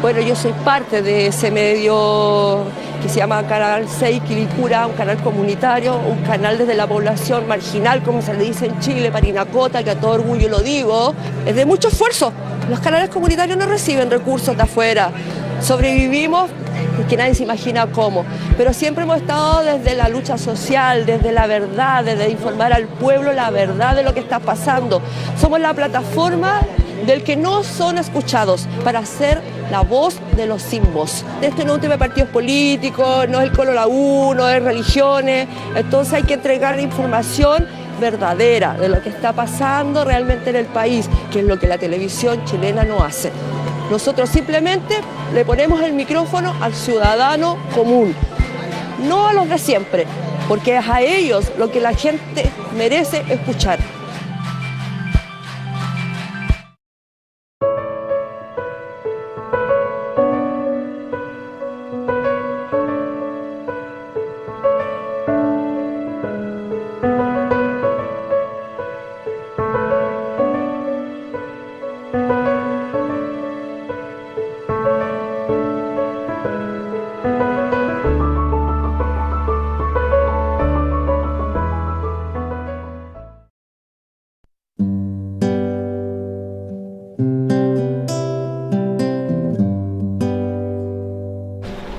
Bueno, yo soy parte de ese medio que se llama Canal 6 Quilicura, un canal comunitario, un canal desde la población marginal, como se le dice en Chile, Parinacota, que a todo orgullo lo digo. Es de mucho esfuerzo. Los canales comunitarios no reciben recursos de afuera. Sobrevivimos, que nadie se imagina cómo, pero siempre hemos estado desde la lucha social, desde la verdad, desde informar al pueblo la verdad de lo que está pasando. Somos la plataforma del que no son escuchados para ser la voz de los sin voz. Esto no es un tema de partidos políticos, no es el Colo la U, no es religiones, entonces hay que entregar información verdadera de lo que está pasando realmente en el país, que es lo que la televisión chilena no hace. Nosotros simplemente le ponemos el micrófono al ciudadano común, no a los de siempre, porque es a ellos lo que la gente merece escuchar.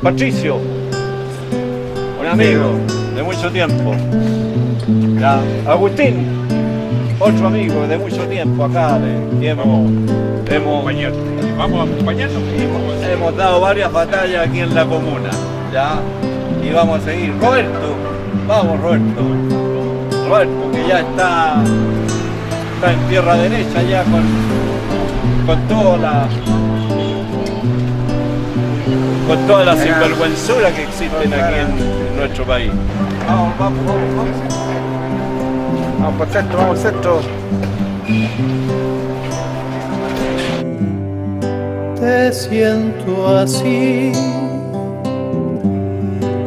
Patricio, un amigo de mucho tiempo. Ya, Agustín, otro amigo de mucho tiempo acá. Vamos a acompañarnos. Hemos dado varias batallas aquí en la comuna, ¿ya? Y vamos a seguir. Roberto, vamos Roberto. Roberto, que ya está en tierra derecha ya con toda la sinvergüenzura que existen aquí en nuestro país. Vamos por el centro, vamos al centro. Te siento así,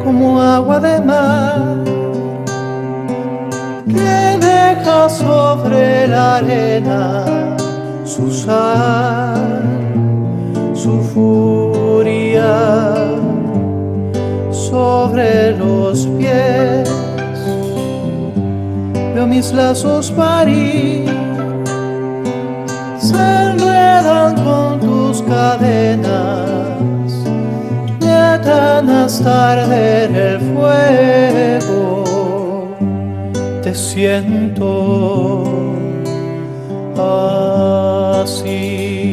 como agua de mar, que deja sobre la arena su sal, su furia sobre los pies. Veo mis lazos parir, se enredan con tus cadenas, y atan hasta arder el fuego. Te siento así.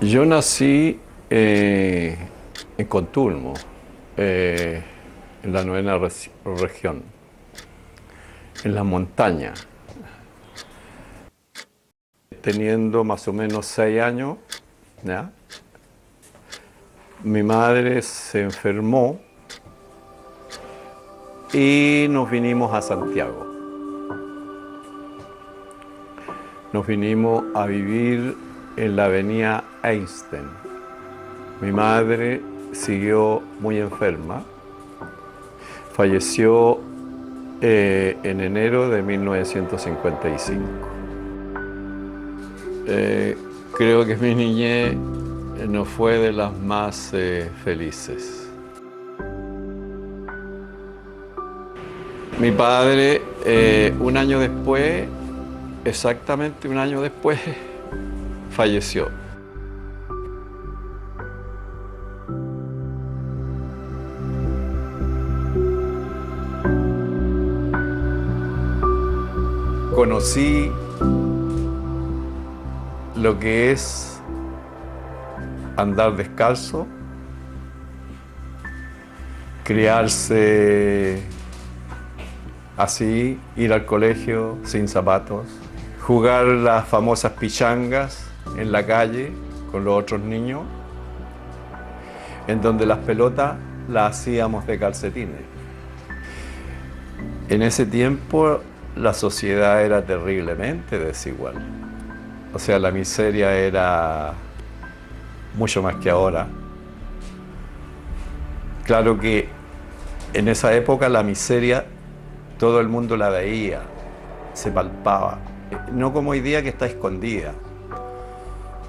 Yo nací en Contulmo, en la 9ª región, en la montaña. Teniendo más o menos 6 años, ¿ya? Mi madre se enfermó y nos vinimos a Santiago. Nos vinimos a vivir en la avenida Einstein. Mi madre siguió muy enferma. Falleció en enero de 1955. Creo que mi niñez no fue de las más felices. Mi padre, un año después, exactamente un año después, falleció. Conocí lo que es andar descalzo, criarse así, ir al colegio sin zapatos, jugar las famosas pichangas en la calle con los otros niños, en donde las pelotas las hacíamos de calcetines. En ese tiempo la sociedad era terriblemente desigual. O sea, la miseria era mucho más que ahora. Claro que en esa época la miseria todo el mundo la veía, se palpaba, no como hoy día que está escondida.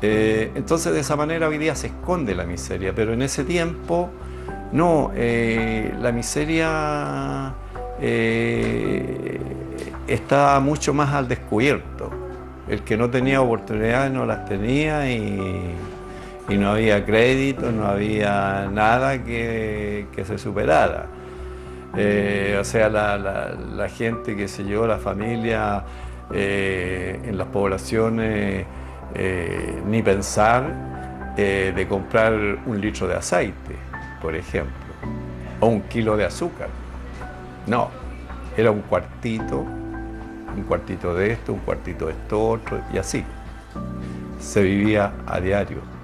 Entonces de esa manera hoy día se esconde la miseria, pero en ese tiempo no, la miseria estaba mucho más al descubierto. El que no tenía oportunidades no las tenía y no había crédito, no había nada que se superara. O sea, la gente, qué sé yo, la familia en las poblaciones, ni pensar de comprar 1 litro de aceite, por ejemplo, o 1 kilo de azúcar. No, era un cuartito de esto, un cuartito de esto otro, y así. Se vivía a diario.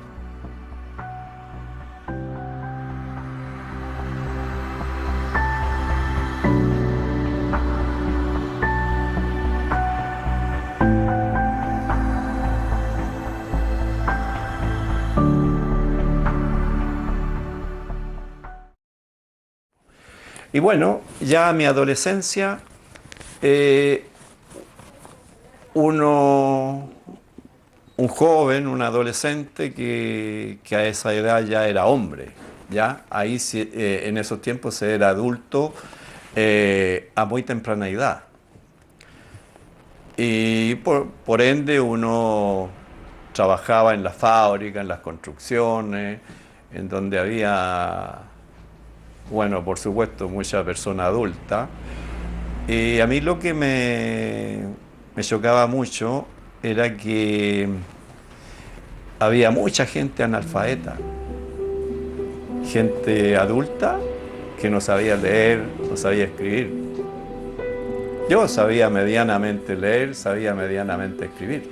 Y bueno, ya a mi adolescencia, un joven, un adolescente que a esa edad ya era hombre, ¿ya? Ahí en esos tiempos se era adulto a muy temprana edad. Y por ende uno trabajaba en la fábrica, en las construcciones, en donde había, bueno, por supuesto, mucha persona adulta. Y a mí lo que me chocaba mucho era que había mucha gente analfabeta, gente adulta que no sabía leer, no sabía escribir. Yo sabía medianamente leer, sabía medianamente escribir.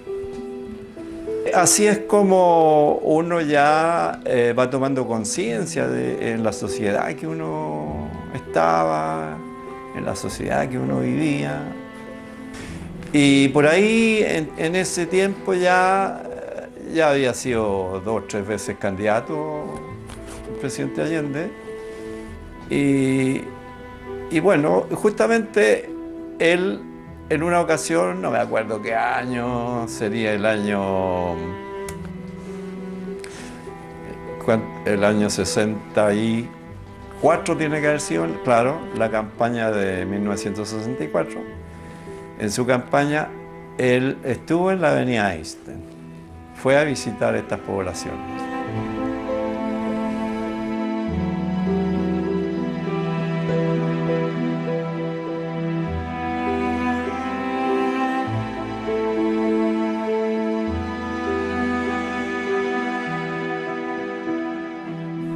Así es como uno ya va tomando conciencia en la sociedad que uno estaba, en la sociedad que uno vivía. Y por ahí, en ese tiempo ya había sido 2 o 3 veces candidato el presidente Allende. Y bueno, justamente él, en una ocasión, no me acuerdo qué año, sería el año 64 tiene que haber sido, claro, la campaña de 1964. En su campaña, él estuvo en la avenida Einstein, fue a visitar estas poblaciones.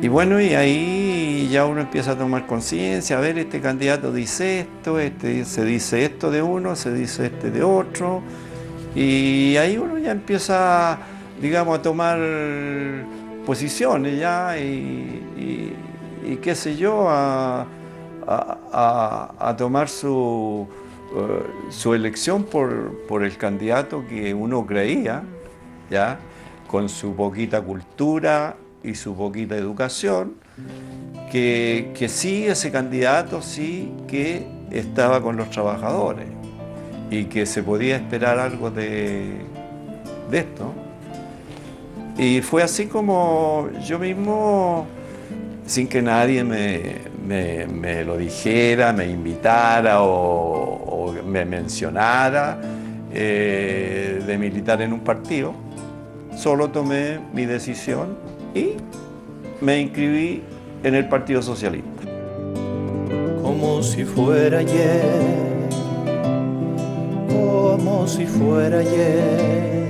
Y bueno, y ahí ya uno empieza a tomar conciencia, a ver, este candidato dice esto, se dice esto de uno, se dice este de otro, y ahí uno ya empieza, digamos, a tomar posiciones ya, y qué sé yo, a tomar su elección por el candidato que uno creía, ya, con su poquita cultura y su poquita educación, que sí, ese candidato sí que estaba con los trabajadores y que se podía esperar algo de esto. Y fue así como yo mismo, sin que nadie me lo dijera, me invitara o me mencionara, de militar en un partido, solo tomé mi decisión y me inscribí en el Partido Socialista. Como si fuera ayer, como si fuera ayer,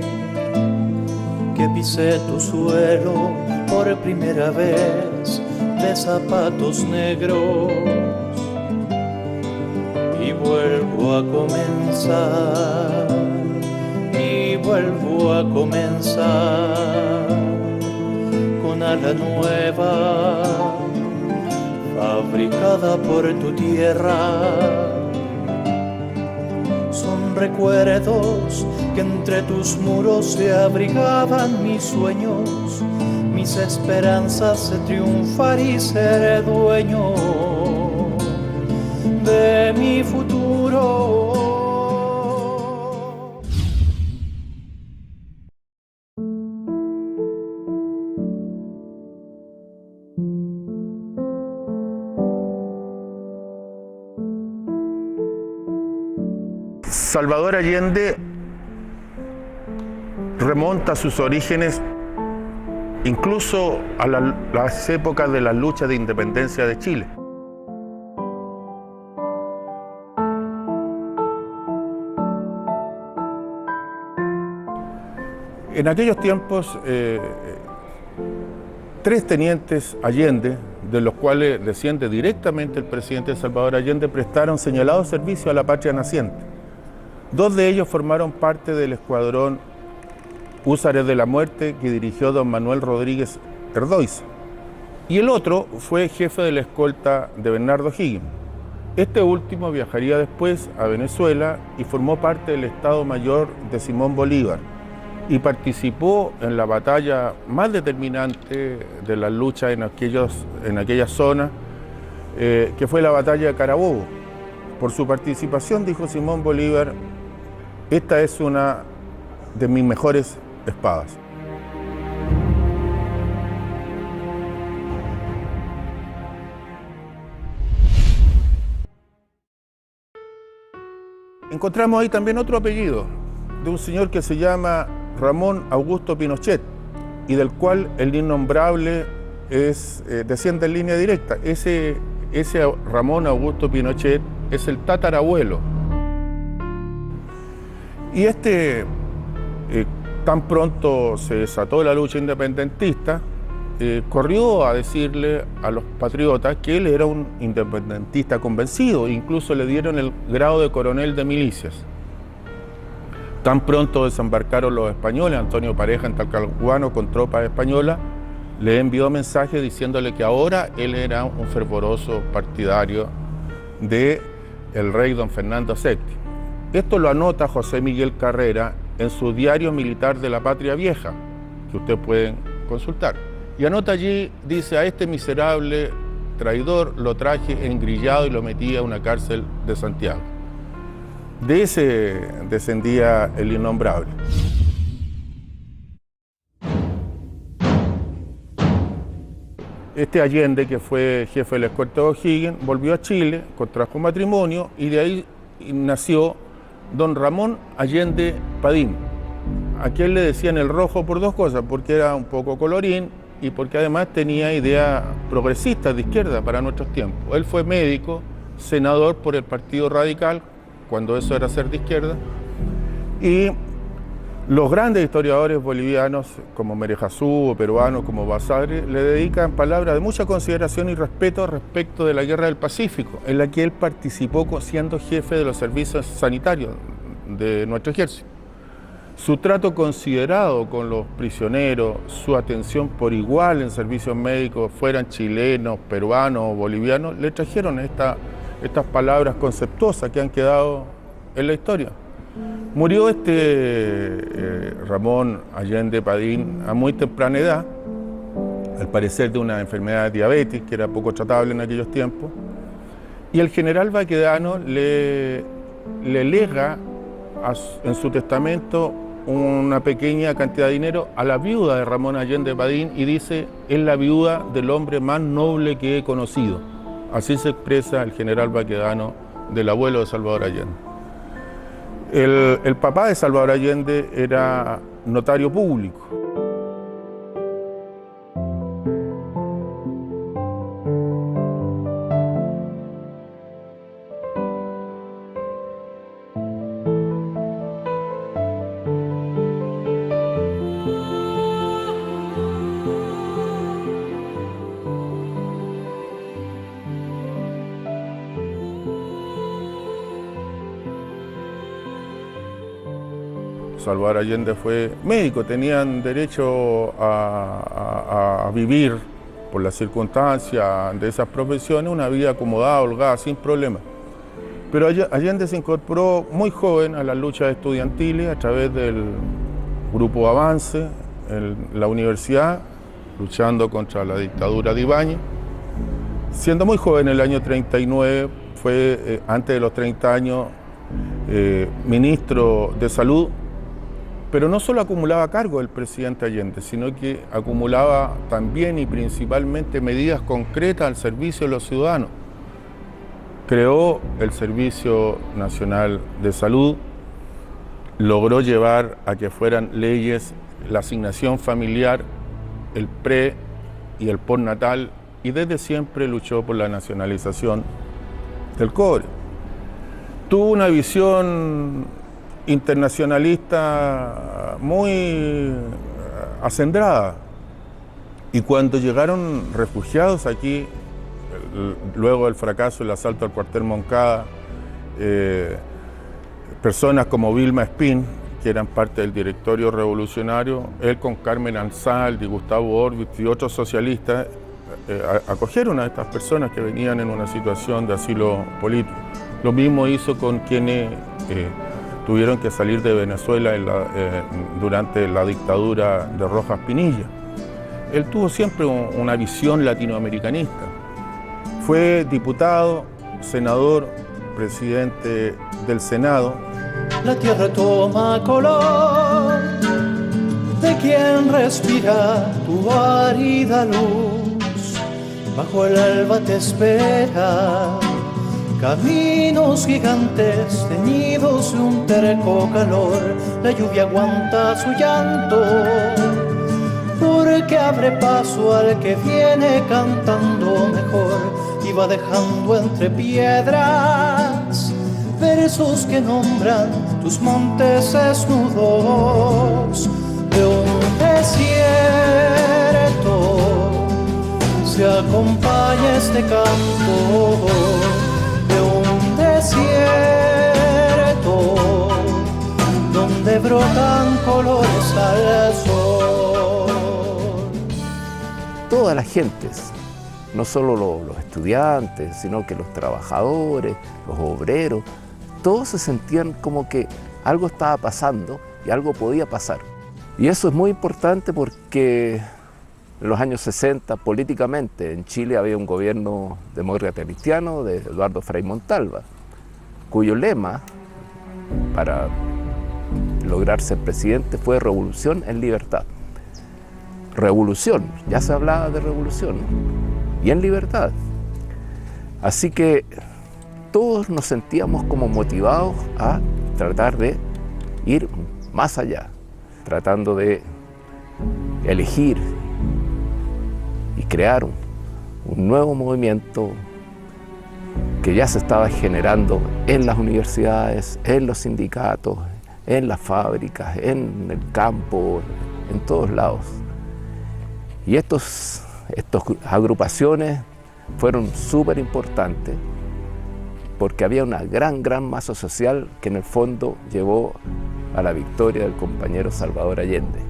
que pisé tu suelo por primera vez de zapatos negros, y vuelvo a comenzar, y vuelvo a comenzar con ala nueva, fabricada por tu tierra. recuerdos que entre tus muros se abrigaban mis sueños, mis esperanzas de triunfar y ser dueño de mi futuro. Salvador Allende remonta sus orígenes incluso a las épocas de las luchas de independencia de Chile. En aquellos tiempos, 3 tenientes Allende, de los cuales desciende directamente el presidente Salvador Allende, prestaron señalado servicio a la patria naciente. 2 de ellos formaron parte del escuadrón Húsares de la Muerte que dirigió don Manuel Rodríguez Erdoiza. Y el otro fue jefe de la escolta de Bernardo O'Higgins. Este último viajaría después a Venezuela y formó parte del Estado Mayor de Simón Bolívar y participó en la batalla más determinante de la lucha en aquella zona, que fue la batalla de Carabobo. Por su participación, dijo Simón Bolívar, esta es una de mis mejores espadas. Encontramos ahí también otro apellido, de un señor que se llama Ramón Augusto Pinochet, y del cual el innombrable desciende en línea directa. Ese Ramón Augusto Pinochet es el tatarabuelo. Y tan pronto se desató la lucha independentista, corrió a decirle a los patriotas que él era un independentista convencido, incluso le dieron el grado de coronel de milicias. Tan pronto desembarcaron los españoles, Antonio Pareja en Talcahuano con tropas españolas, le envió mensajes diciéndole que ahora él era un fervoroso partidario del rey don Fernando VII. Esto lo anota José Miguel Carrera en su Diario Militar de la Patria Vieja, que ustedes pueden consultar. Y anota allí, dice, a este miserable traidor lo traje engrillado y lo metí a una cárcel de Santiago. De ese descendía el innombrable. Este Allende, que fue jefe de la escolta de O'Higgins, volvió a Chile, contrajo matrimonio y de ahí nació don Ramón Allende Padín. A quien le decían el rojo por 2 cosas, porque era un poco colorín y porque además tenía ideas progresistas de izquierda para nuestros tiempos. Él fue médico, senador por el Partido Radical, cuando eso era ser de izquierda, y los grandes historiadores bolivianos como Merejazú o peruanos como Basadre le dedican palabras de mucha consideración y respeto respecto de la Guerra del Pacífico, en la que él participó siendo jefe de los servicios sanitarios de nuestro ejército. Su trato considerado con los prisioneros, su atención por igual en servicios médicos, fueran chilenos, peruanos o bolivianos, le trajeron estas palabras conceptuosas que han quedado en la historia. Murió Ramón Allende Padín a muy temprana edad, al parecer de una enfermedad de diabetes que era poco tratable en aquellos tiempos, y el general Baquedano le lega en su testamento una pequeña cantidad de dinero a la viuda de Ramón Allende Padín y dice, es la viuda del hombre más noble que he conocido. Así se expresa el general Baquedano del abuelo de Salvador Allende. El papá de Salvador Allende era notario público. Salvador Allende fue médico, tenían derecho a vivir por las circunstancias de esas profesiones una vida acomodada, holgada, sin problemas. Pero Allende se incorporó muy joven a las luchas estudiantiles a través del Grupo Avance en la universidad, luchando contra la dictadura de Ibáñez. Siendo muy joven, en el año 39, fue antes de los 30 años ministro de Salud, pero no solo acumulaba cargo el presidente Allende, sino que acumulaba también y principalmente medidas concretas al servicio de los ciudadanos. Creó el Servicio Nacional de Salud, logró llevar a que fueran leyes la asignación familiar, el pre y el postnatal, y desde siempre luchó por la nacionalización del cobre. Tuvo una visión internacionalista muy acendrada, y cuando llegaron refugiados aquí, luego del fracaso del asalto al cuartel Moncada, personas como Vilma Espín, que eran parte del directorio revolucionario, él con Carmen Ansaldi, Gustavo Orbit y otros socialistas, acogieron a estas personas que venían en una situación de asilo político. Lo mismo hizo con quienes tuvieron que salir de Venezuela durante la dictadura de Rojas Pinilla. Él tuvo siempre una visión latinoamericanista. Fue diputado, senador, presidente del Senado. La tierra toma color de quien respira tu árida luz. Bajo el alba te espera caminos gigantes teñidos de un terco calor. La lluvia aguanta su llanto porque abre paso al que viene cantando mejor. Y va dejando entre piedras versos que nombran tus montes desnudos. De un desierto se acompaña este canto, de un desierto donde brotan colores al sol. Todas las gentes, no solo los estudiantes, sino que los trabajadores, los obreros, todos se sentían como que algo estaba pasando y algo podía pasar. Y eso es muy importante porque en los años 60, políticamente, en Chile había un gobierno demócrata cristiano de Eduardo Frei Montalva, cuyo lema para lograr ser presidente fue revolución en libertad. Revolución, ya se hablaba de revolución, y en libertad. Así que todos nos sentíamos como motivados a tratar de ir más allá, tratando de elegir y crear un nuevo movimiento que ya se estaba generando en las universidades, en los sindicatos, en las fábricas, en el campo, en todos lados. Y estas agrupaciones fueron súper importantes porque había una gran masa social que en el fondo llevó a la victoria del compañero Salvador Allende.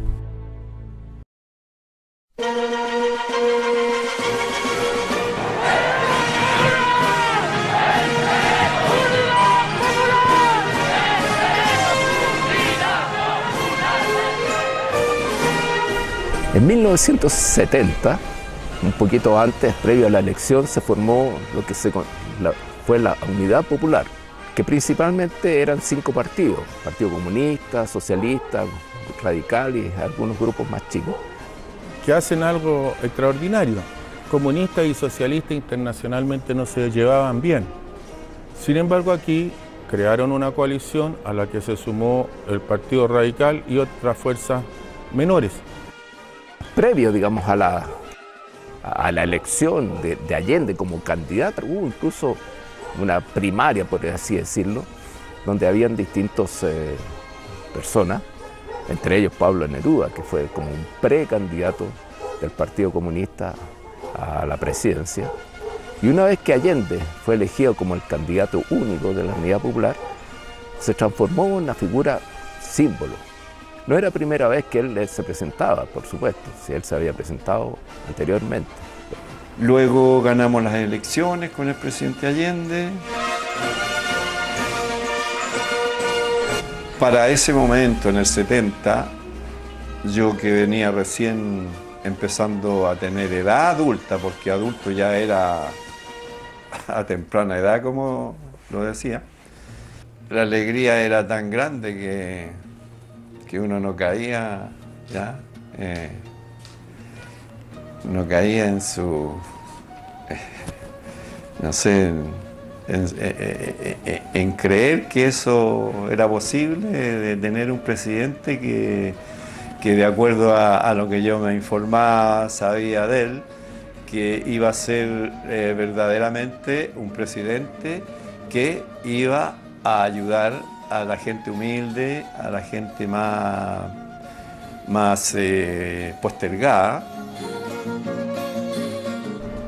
En 1970, un poquito antes, previo a la elección, se formó lo que fue la Unidad Popular, que principalmente eran 5 partidos: Partido Comunista, Socialista, Radical y algunos grupos más chicos. Que hacen algo extraordinario. Comunistas y socialistas internacionalmente no se llevaban bien. Sin embargo, aquí crearon una coalición a la que se sumó el Partido Radical y otras fuerzas menores. Previo, digamos, a la elección de Allende como candidato, hubo incluso una primaria, por así decirlo, donde habían distintas personas, entre ellos Pablo Neruda, que fue como un precandidato del Partido Comunista a la presidencia. Y una vez que Allende fue elegido como el candidato único de la Unidad Popular, se transformó en una figura símbolo. No era la primera vez que él se presentaba, por supuesto, si él se había presentado anteriormente. Luego ganamos las elecciones con el presidente Allende. Para ese momento, en el 70, yo que venía recién empezando a tener edad adulta, porque adulto ya era a temprana edad, como lo decía, la alegría era tan grande que uno no caía, ¿ya? No caía en su, no sé, en creer que eso era posible, de tener un presidente que de acuerdo a lo que yo me informaba, sabía de él, que iba a ser verdaderamente un presidente que iba a ayudar a la gente humilde, a la gente más postergada.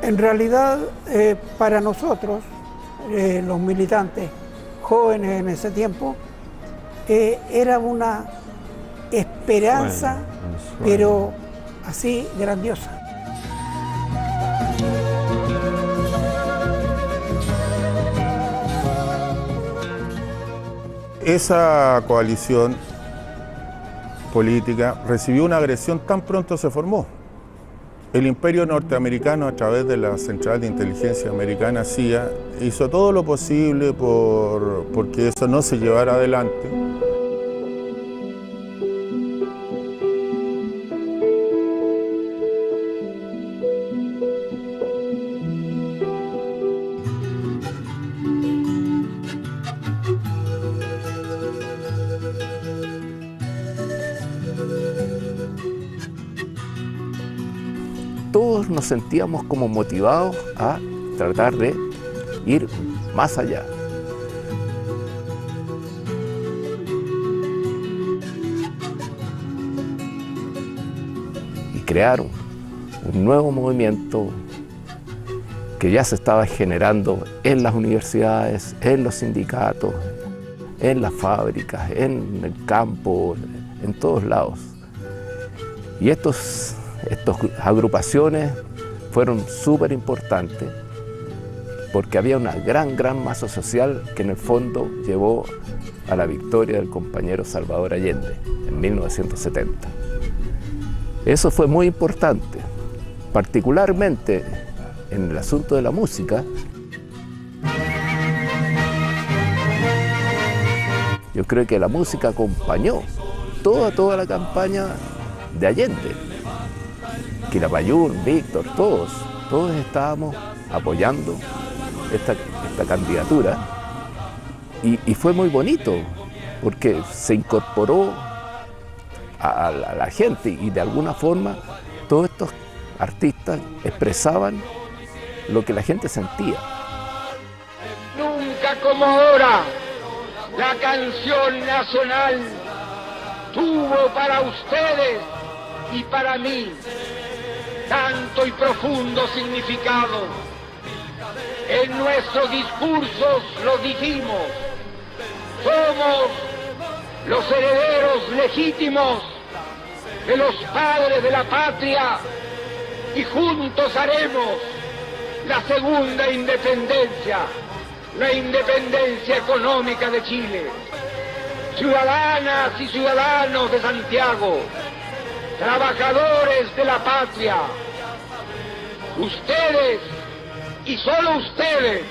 En realidad, para nosotros, los militantes jóvenes en ese tiempo, era una esperanza, pero así grandiosa. Esa coalición política recibió una agresión tan pronto se formó. El imperio norteamericano, a través de la Central de Inteligencia Americana, CIA, hizo todo lo posible porque eso no se llevara adelante. Todos nos sentíamos como motivados a tratar de ir más allá. Y crear un nuevo movimiento que ya se estaba generando en las universidades, en los sindicatos, en las fábricas, en el campo, en todos lados. Y estas agrupaciones fueron súper importantes porque había una gran masa social que en el fondo llevó a la victoria del compañero Salvador Allende en 1970. Eso fue muy importante, particularmente en el asunto de la música. Yo creo que la música acompañó toda la campaña de Allende. Quilapayún, Víctor, todos estábamos apoyando esta candidatura y fue muy bonito porque se incorporó a la gente y de alguna forma todos estos artistas expresaban lo que la gente sentía. Nunca como ahora la canción nacional tuvo para ustedes y para mí tanto y profundo significado. En nuestros discursos lo dijimos, somos los herederos legítimos de los padres de la patria y juntos haremos la segunda independencia, la independencia económica de Chile. Ciudadanas y ciudadanos de Santiago, trabajadores de la patria, ustedes y solo ustedes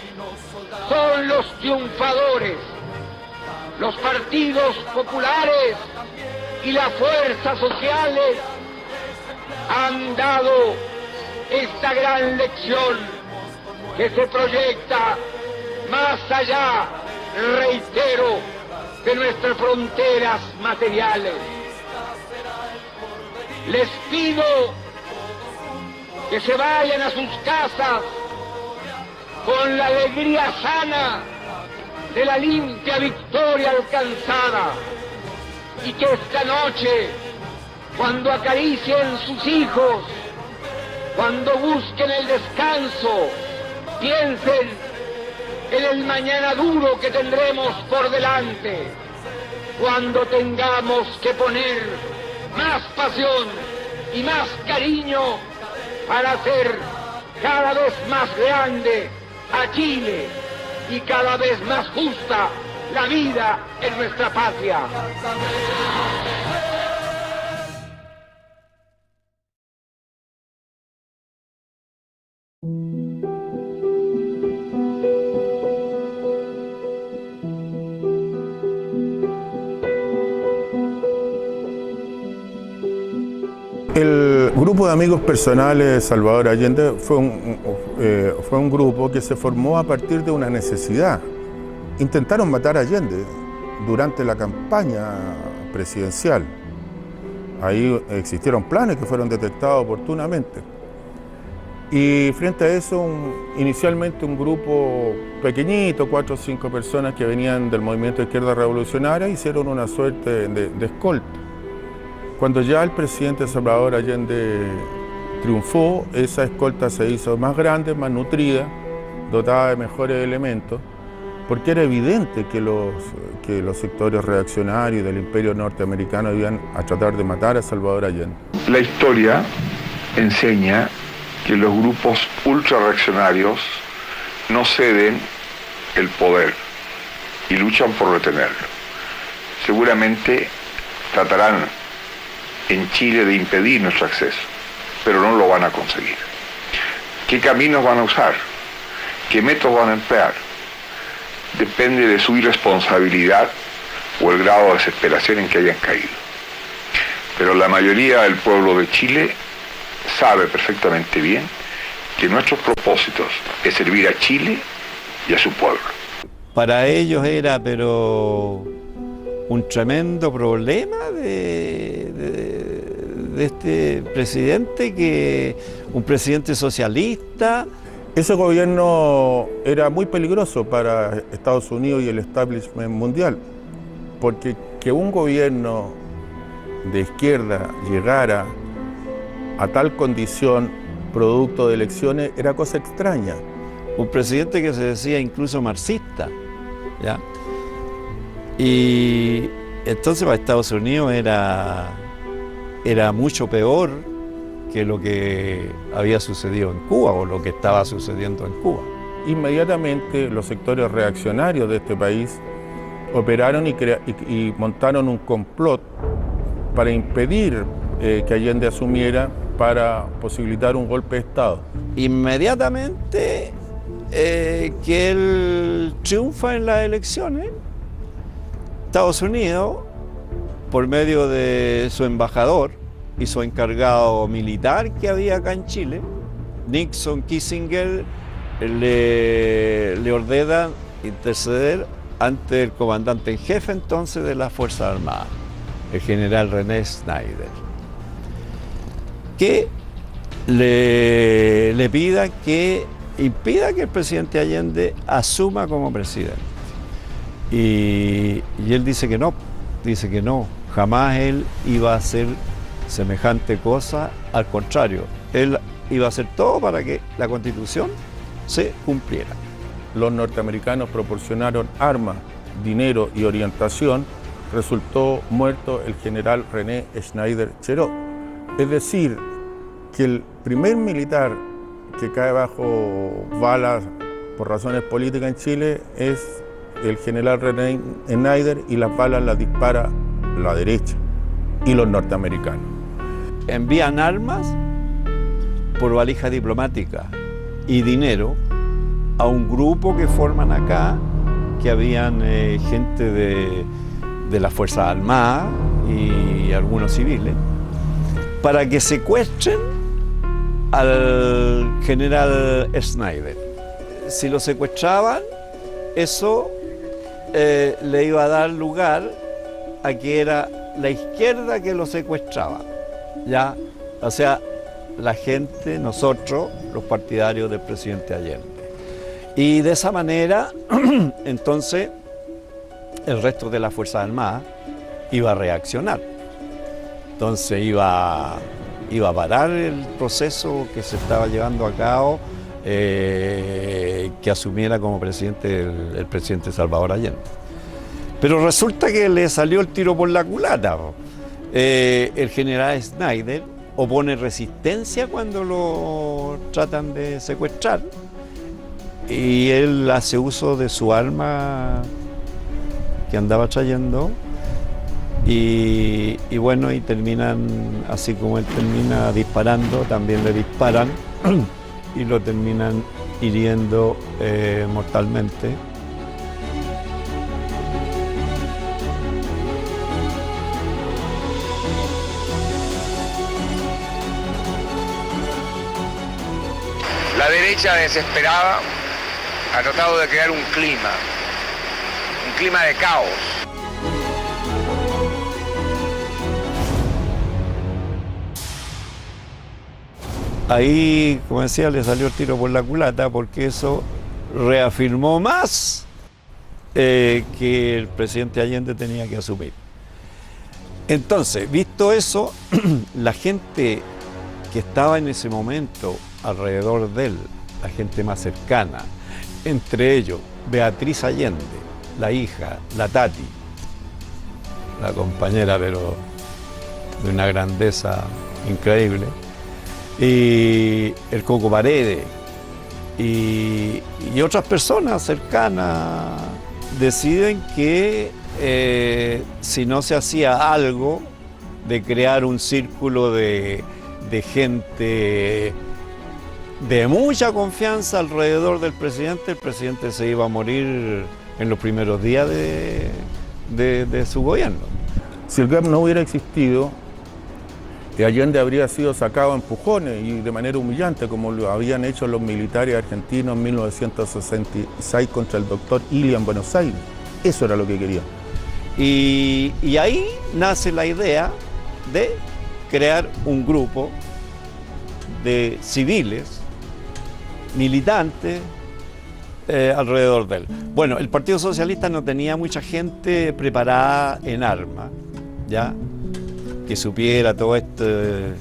son los triunfadores. Los partidos populares y las fuerzas sociales han dado esta gran lección que se proyecta más allá, reitero, de nuestras fronteras materiales. Les pido que se vayan a sus casas con la alegría sana de la limpia victoria alcanzada y que esta noche, cuando acaricien sus hijos, cuando busquen el descanso, piensen en el mañana duro que tendremos por delante, cuando tengamos que poner más pasión y más cariño para hacer cada vez más grande a Chile y cada vez más justa la vida en nuestra patria. El grupo de amigos personales de Salvador Allende fue un grupo que se formó a partir de una necesidad. Intentaron matar a Allende durante la campaña presidencial. Ahí existieron planes que fueron detectados oportunamente. Y frente a eso, inicialmente un grupo pequeñito, 4 o 5 personas que venían del movimiento de izquierda revolucionaria, hicieron una suerte de escolta. Cuando ya el presidente Salvador Allende triunfó, esa escolta se hizo más grande, más nutrida, dotada de mejores elementos, porque era evidente que los sectores reaccionarios del imperio norteamericano iban a tratar de matar a Salvador Allende. La historia enseña que los grupos ultrarreaccionarios no ceden el poder y luchan por retenerlo. Seguramente tratarán en Chile de impedir nuestro acceso, pero no lo van a conseguir. ¿Qué caminos van a usar? ¿Qué métodos van a emplear? Depende de su irresponsabilidad o el grado de desesperación en que hayan caído. Pero la mayoría del pueblo de Chile sabe perfectamente bien que nuestros propósitos es servir a Chile y a su pueblo. Para ellos era, pero un tremendo problema de este presidente, un presidente socialista. Ese gobierno era muy peligroso para Estados Unidos y el establishment mundial, porque que un gobierno de izquierda llegara a tal condición producto de elecciones era cosa extraña. Un presidente que se decía incluso marxista, ¿ya? Y entonces para Estados Unidos era mucho peor que lo que había sucedido en Cuba o lo que estaba sucediendo en Cuba. Inmediatamente los sectores reaccionarios de este país operaron y montaron un complot para impedir que Allende asumiera, para posibilitar un golpe de Estado. Inmediatamente que él triunfa en las elecciones, Estados Unidos, por medio de su embajador y su encargado militar que había acá en Chile, Nixon, Kissinger, le ordenan interceder ante el comandante en jefe entonces de las Fuerzas Armadas, el general René Schneider, que le pida que impida que el presidente Allende asuma como presidente. Y él dice que no, jamás él iba a hacer semejante cosa, al contrario, él iba a hacer todo para que la Constitución se cumpliera. Los norteamericanos proporcionaron armas, dinero y orientación. Resultó muerto el general René Schneider Cherot. Es decir, que el primer militar que cae bajo balas por razones políticas en Chile es el general René Schneider, y las balas las dispara la derecha y los norteamericanos. Envían armas por valija diplomática y dinero a un grupo que forman acá, que habían gente de las Fuerzas Armadas y algunos civiles, para que secuestren al general Schneider. Si lo secuestraban, eso le iba a dar lugar a que era la izquierda que lo secuestraba, ¿ya? O sea, la gente, nosotros, los partidarios del presidente Allende. Y de esa manera, entonces, el resto de las Fuerzas Armadas iba a reaccionar. Entonces iba a parar el proceso que se estaba llevando a cabo, que asumiera como presidente el presidente Salvador Allende. Pero resulta que le salió el tiro por la culata. El general Schneider opone resistencia cuando lo tratan de secuestrar, y él hace uso de su arma que andaba trayendo y bueno, y terminan, así como él termina disparando, también le disparan y lo terminan hiriendo mortalmente. La derecha desesperada ha tratado de crear un clima de caos. Ahí, como decía, le salió el tiro por la culata porque eso reafirmó más que el presidente Allende tenía que asumir. Entonces, visto eso, la gente que estaba en ese momento alrededor de él, la gente más cercana, entre ellos Beatriz Allende, la hija, la Tati, la compañera, pero de una grandeza increíble, y el Coco Paredes, y otras personas cercanas deciden que si no se hacía algo de crear un círculo de gente de mucha confianza alrededor del presidente, el presidente se iba a morir en los primeros días de su gobierno. Si el GAP no hubiera existido, Allende habría sido sacado a empujones y de manera humillante, como lo habían hecho los militares argentinos en 1966 contra el doctor Illa en Buenos Aires. Eso era lo que querían. Y ahí nace la idea de crear un grupo de civiles, militantes, alrededor de él. Bueno, el Partido Socialista no tenía mucha gente preparada en armas, ¿ya? Que supiera todo este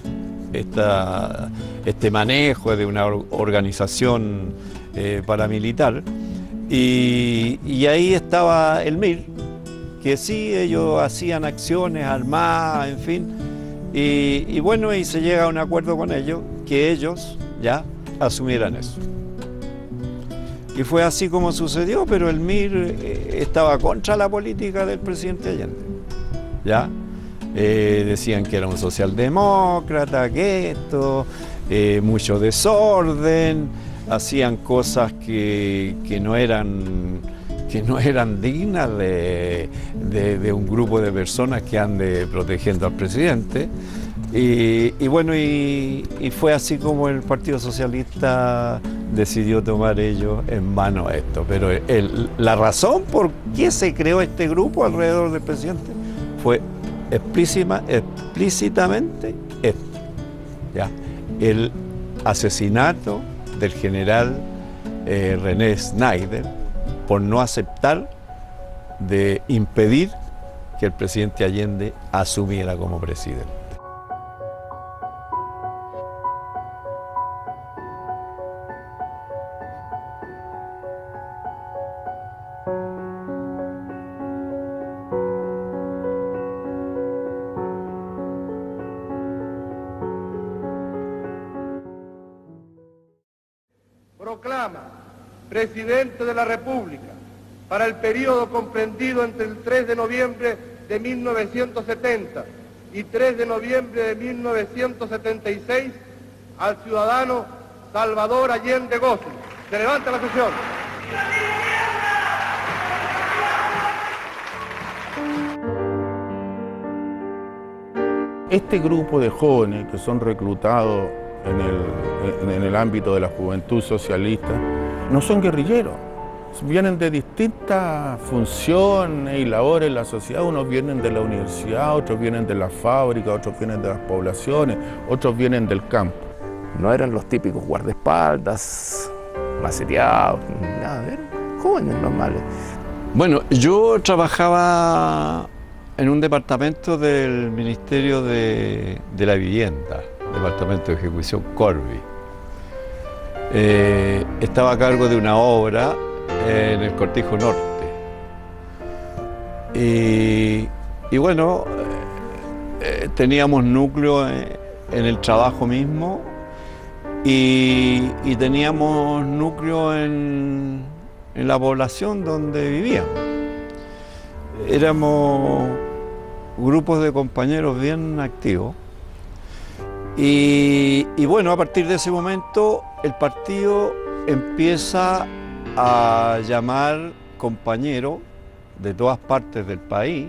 manejo de una organización paramilitar. Y ahí estaba el MIR, que sí, ellos hacían acciones armadas, en fin. Y bueno, y se llega a un acuerdo con ellos, que ellos ya asumieran eso. Y fue así como sucedió, pero el MIR estaba contra la política del presidente Allende, ¿ya? Decían que era un socialdemócrata, que esto, mucho desorden, hacían cosas que no eran dignas de un grupo de personas que ande protegiendo al presidente. Y bueno, y fue así como el Partido Socialista decidió tomar ellos en mano esto. Pero la razón por qué se creó este grupo alrededor del presidente fue explícitamente esto, ¿ya? El asesinato del general René Snyder por no aceptar de impedir que el presidente Allende asumiera como presidente. Proclama Presidente de la República para el periodo comprendido entre el 3 de noviembre de 1970 y 3 de noviembre de 1976 al ciudadano Salvador Allende Gozi. Se levanta la sesión. Este grupo de jóvenes que son reclutados en el ámbito de la juventud socialista no son guerrilleros, vienen de distintas funciones y labores en la sociedad. Unos vienen de la universidad, otros vienen de la fábrica, otros vienen de las poblaciones, otros vienen del campo. No eran los típicos guardaespaldas, maceteados, nada, eran jóvenes normales. Bueno, yo trabajaba en un departamento del Ministerio de la Vivienda, Departamento de Ejecución Corvi. Estaba a cargo de una obra en el Cortijo Norte. Y bueno, teníamos núcleo en el trabajo mismo y teníamos núcleo en la población donde vivíamos. éramos grupos de compañeros bien activos. Y bueno, a partir de ese momento el partido empieza a llamar compañeros de todas partes del país,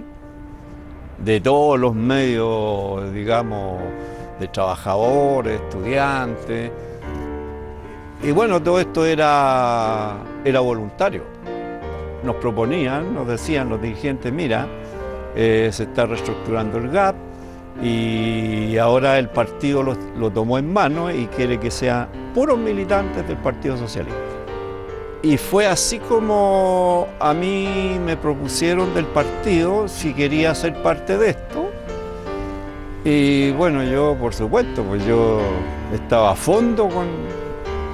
de todos los medios, digamos, de trabajadores, estudiantes. Y bueno, todo esto era voluntario. Nos proponían, nos decían los dirigentes, mira, se está reestructurando el GAP y ahora el partido lo tomó en mano y quiere que sean puros militantes del Partido Socialista. Y fue así como a mí me propusieron del partido si quería ser parte de esto. Y bueno, yo por supuesto, pues yo estaba a fondo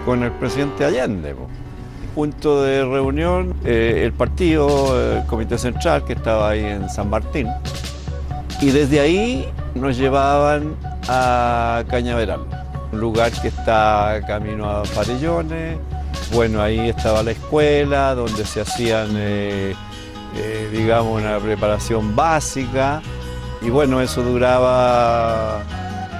con el presidente Allende. Punto de reunión, el partido, el Comité Central, que estaba ahí en San Martín. Y desde ahí nos llevaban a Cañaveral, un lugar que está camino a Farellones. Bueno, ahí estaba la escuela, donde se hacían, digamos, una preparación básica. Y bueno, eso duraba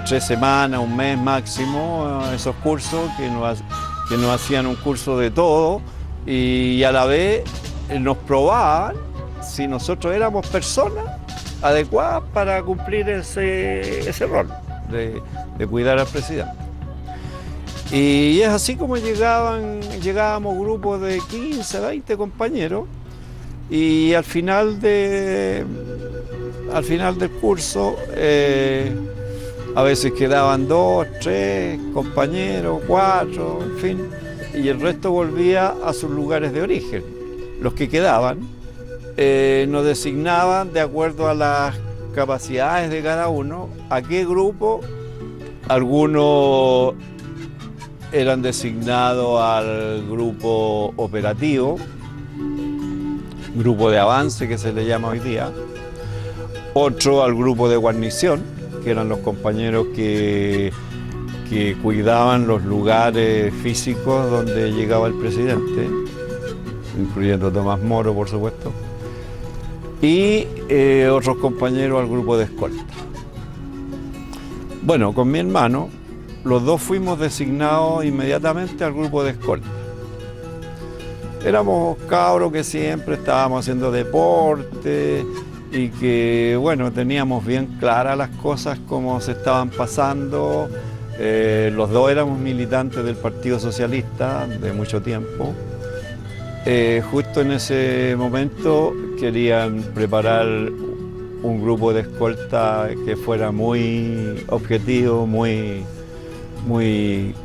3 semanas, un mes máximo, esos cursos que nos hacían un curso de todo y a la vez nos probaban si nosotros éramos personas adecuadas para cumplir ese rol de cuidar al presidente. Y es así como llegábamos grupos de 15, 20 compañeros y al final del curso a veces quedaban 2, 3 compañeros, 4, en fin, y el resto volvía a sus lugares de origen. Los que quedaban nos designaban de acuerdo a las capacidades de cada uno, a qué grupo. Algunos eran designados al grupo operativo, grupo de avance que se le llama hoy día, otro al grupo de guarnición, que eran los compañeros que cuidaban los lugares físicos donde llegaba el presidente, incluyendo Tomás Moro, por supuesto, y otros compañeros al grupo de escolta. Bueno, con mi hermano, los dos fuimos designados inmediatamente al grupo de escolta. Éramos cabros que siempre estábamos haciendo deporte y que, bueno, teníamos bien claras las cosas como se estaban pasando. Los dos éramos militantes del Partido Socialista de mucho tiempo. Justo en ese momento querían preparar un grupo de escolta que fuera muy objetivo, muy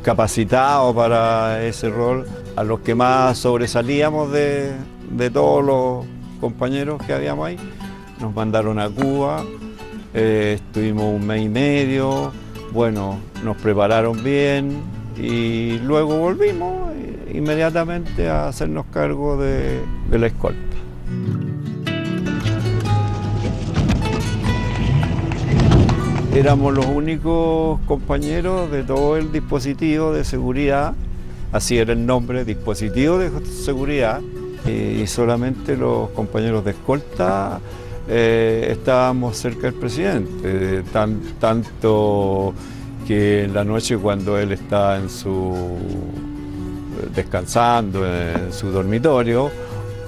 capacitado para ese rol, a los que más sobresalíamos de todos los compañeros que habíamos ahí. Nos mandaron a Cuba, estuvimos 1 mes y medio, bueno, nos prepararon bien y luego volvimos inmediatamente a hacernos cargo de la escolta. Éramos los únicos compañeros de todo el dispositivo de seguridad, así era el nombre, dispositivo de seguridad, y solamente los compañeros de escolta estábamos cerca del presidente, tanto que en la noche cuando él estaba descansando en su dormitorio,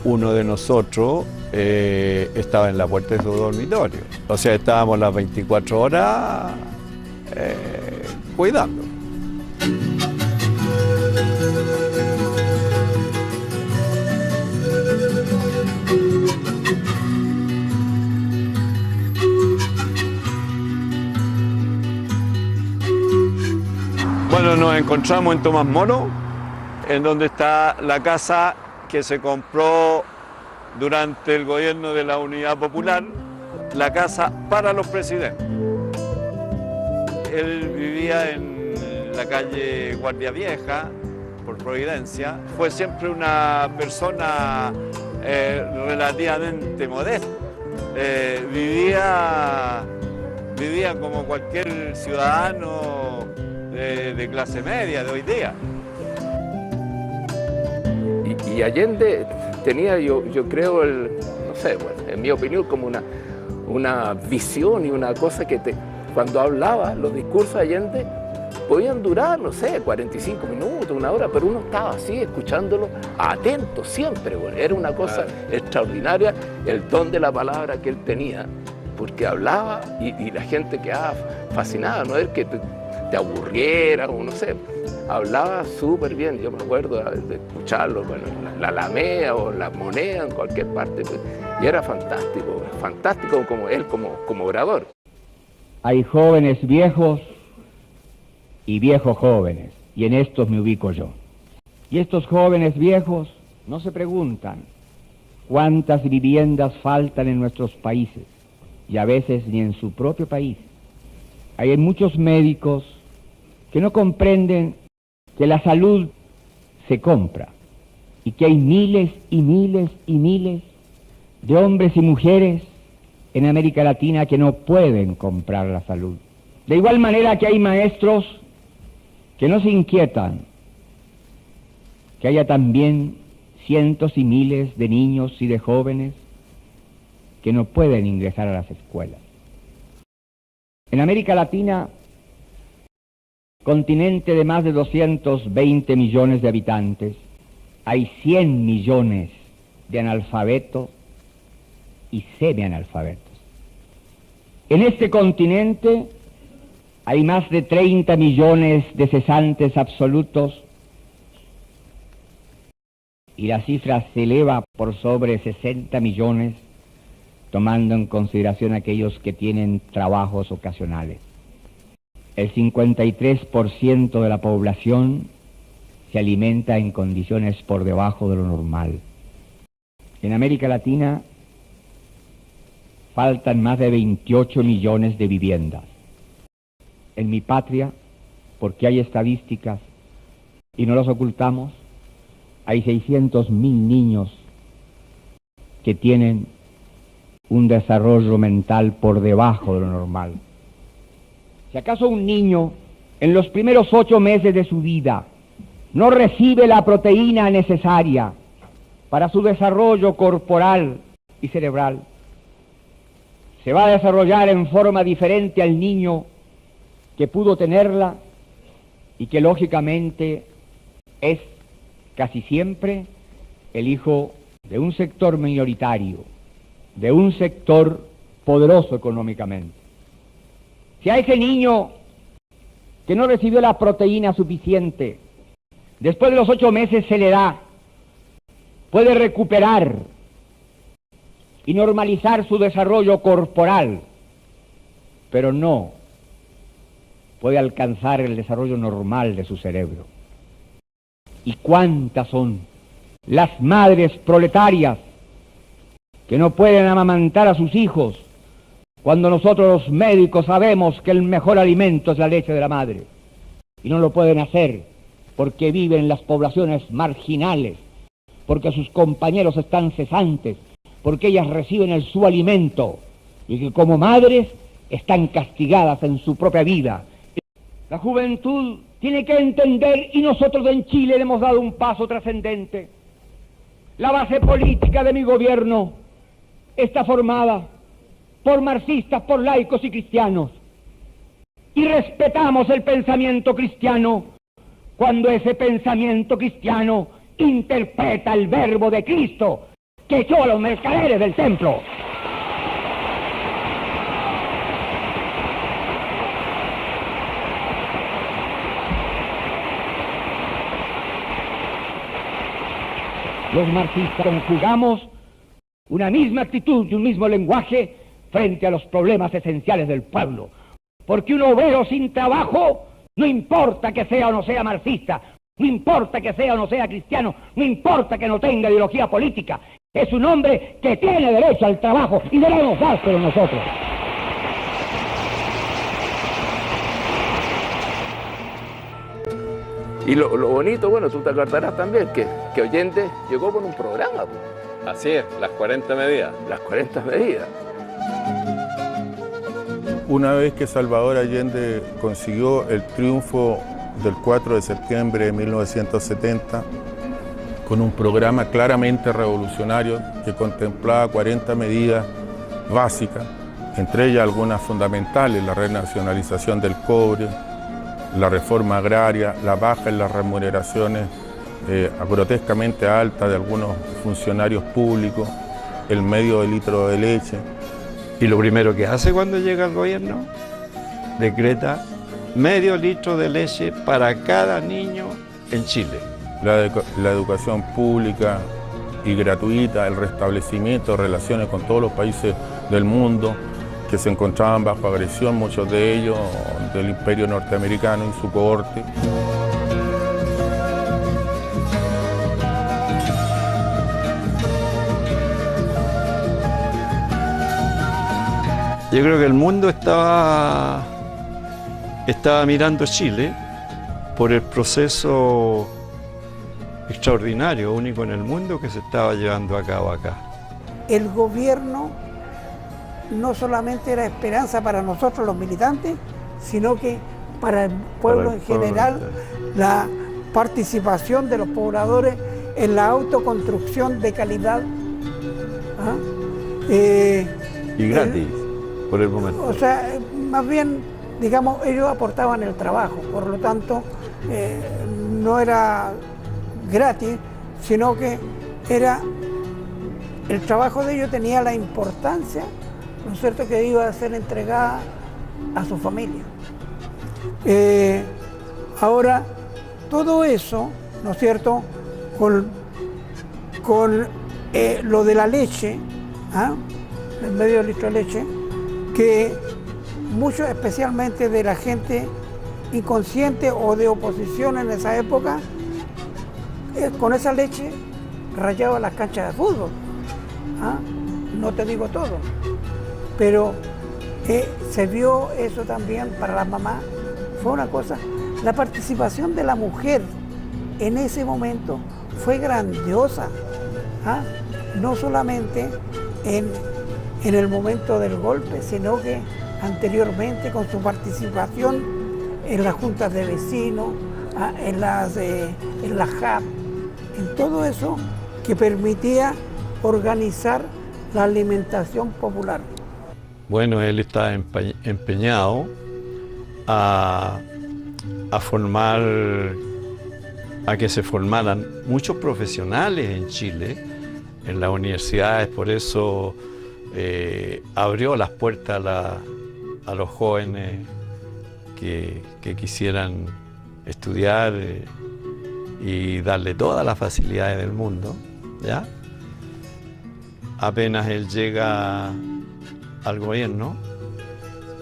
uno de nosotros estaba en la puerta de su dormitorio. O sea, estábamos las 24 horas cuidando. Bueno, nos encontramos en Tomás Moro, en donde está la casa que se compró durante el gobierno de la Unidad Popular, la casa para los presidentes. Él vivía en la calle Guardia Vieja, por Providencia. Fue siempre una persona relativamente modesta. Vivía como cualquier ciudadano de clase media de hoy día. Y Allende tenía, yo creo, no sé, bueno, en mi opinión, como una visión y una cosa que cuando hablaba, los discursos de Allende podían durar, no sé, 45 minutos, una hora, pero uno estaba así, escuchándolo, atento siempre, bueno, era una cosa extraordinaria, el don de la palabra que él tenía, porque hablaba y la gente quedaba fascinada, no es que te aburriera o no sé, hablaba súper bien. Yo me acuerdo de escucharlo, bueno, la Alameda o la Moneda, en cualquier parte, pues, y era fantástico, fantástico como él, como orador. Hay jóvenes viejos y viejos jóvenes, y en estos me ubico yo. Y estos jóvenes viejos no se preguntan cuántas viviendas faltan en nuestros países, y a veces ni en su propio país. Hay muchos médicos que no comprenden que la salud se compra y que hay miles y miles y miles de hombres y mujeres en América Latina que no pueden comprar la salud. De igual manera que hay maestros que no se inquietan, que haya también cientos y miles de niños y de jóvenes que no pueden ingresar a las escuelas. En América Latina, continente de más de 220 millones de habitantes, hay 100 millones de analfabetos y semianalfabetos. En este continente hay más de 30 millones de cesantes absolutos y la cifra se eleva por sobre 60 millones, tomando en consideración aquellos que tienen trabajos ocasionales. El 53% de la población se alimenta en condiciones por debajo de lo normal. En América Latina faltan más de 28 millones de viviendas. En mi patria, porque hay estadísticas y no las ocultamos, hay 600.000 niños que tienen un desarrollo mental por debajo de lo normal. Si acaso un niño en los primeros 8 meses de su vida no recibe la proteína necesaria para su desarrollo corporal y cerebral, se va a desarrollar en forma diferente al niño que pudo tenerla y que lógicamente es casi siempre el hijo de un sector minoritario, de un sector poderoso económicamente. Si a ese niño que no recibió la proteína suficiente, después de los 8 meses se le da, puede recuperar y normalizar su desarrollo corporal, pero no puede alcanzar el desarrollo normal de su cerebro. ¿Y cuántas son las madres proletarias que no pueden amamantar a sus hijos cuando nosotros los médicos sabemos que el mejor alimento es la leche de la madre? Y no lo pueden hacer porque viven en las poblaciones marginales, porque sus compañeros están cesantes, porque ellas reciben su alimento y que como madres están castigadas en su propia vida. La juventud tiene que entender, y nosotros en Chile le hemos dado un paso trascendente. La base política de mi gobierno está formada por marxistas, por laicos y cristianos. Y respetamos el pensamiento cristiano cuando ese pensamiento cristiano interpreta el verbo de Cristo que echó a los mercaderes del templo. Los marxistas conjugamos una misma actitud y un mismo lenguaje frente a los problemas esenciales del pueblo. Porque un obrero sin trabajo, no importa que sea o no sea marxista, no importa que sea o no sea cristiano, no importa que no tenga ideología política, es un hombre que tiene derecho al trabajo y debemos dárselo nosotros. Y lo bonito, bueno, tú te acordarás también que Allende llegó con un programa. Así es, las 40 medidas. Las 40 medidas. Una vez que Salvador Allende consiguió el triunfo del 4 de septiembre de 1970, con un programa claramente revolucionario que contemplaba 40 medidas básicas, entre ellas algunas fundamentales: la renacionalización del cobre, la reforma agraria, la baja en las remuneraciones grotescamente altas de algunos funcionarios públicos, el medio de litro de leche. Y lo primero que hace cuando llega al gobierno, decreta medio litro de leche para cada niño en Chile. La educación pública y gratuita, el restablecimiento de relaciones con todos los países del mundo que se encontraban bajo agresión, muchos de ellos del Imperio norteamericano y su cohorte. Yo creo que el mundo estaba mirando Chile por el proceso extraordinario, único en el mundo, que se estaba llevando a cabo acá. El gobierno no solamente era esperanza para nosotros los militantes, sino que para el pueblo en general, la participación de los pobladores en la autoconstrucción de calidad. Y gratis, por el momento. O sea, más bien, digamos, ellos aportaban el trabajo, por lo tanto, no era gratis, sino que era, el trabajo de ellos tenía la importancia, ¿no es cierto?, que iba a ser entregada a su familia. Ahora, todo eso, ¿no es cierto?, con lo de la leche, el medio litro de leche, que muchos, especialmente de la gente inconsciente o de oposición en esa época, con esa leche rayaba las canchas de fútbol. No te digo todo, pero se vio eso también para las mamás. Fue una cosa, la participación de la mujer en ese momento fue grandiosa, no solamente en el momento del golpe, sino que anteriormente, con su participación en las juntas de vecinos, en las JAP, en todo eso que permitía organizar la alimentación popular. Bueno, él está empeñado a que se formaran muchos profesionales en Chile, en las universidades. Por eso abrió las puertas a los jóvenes que quisieran estudiar y darle todas las facilidades del mundo, ¿ya? Apenas él llega al gobierno,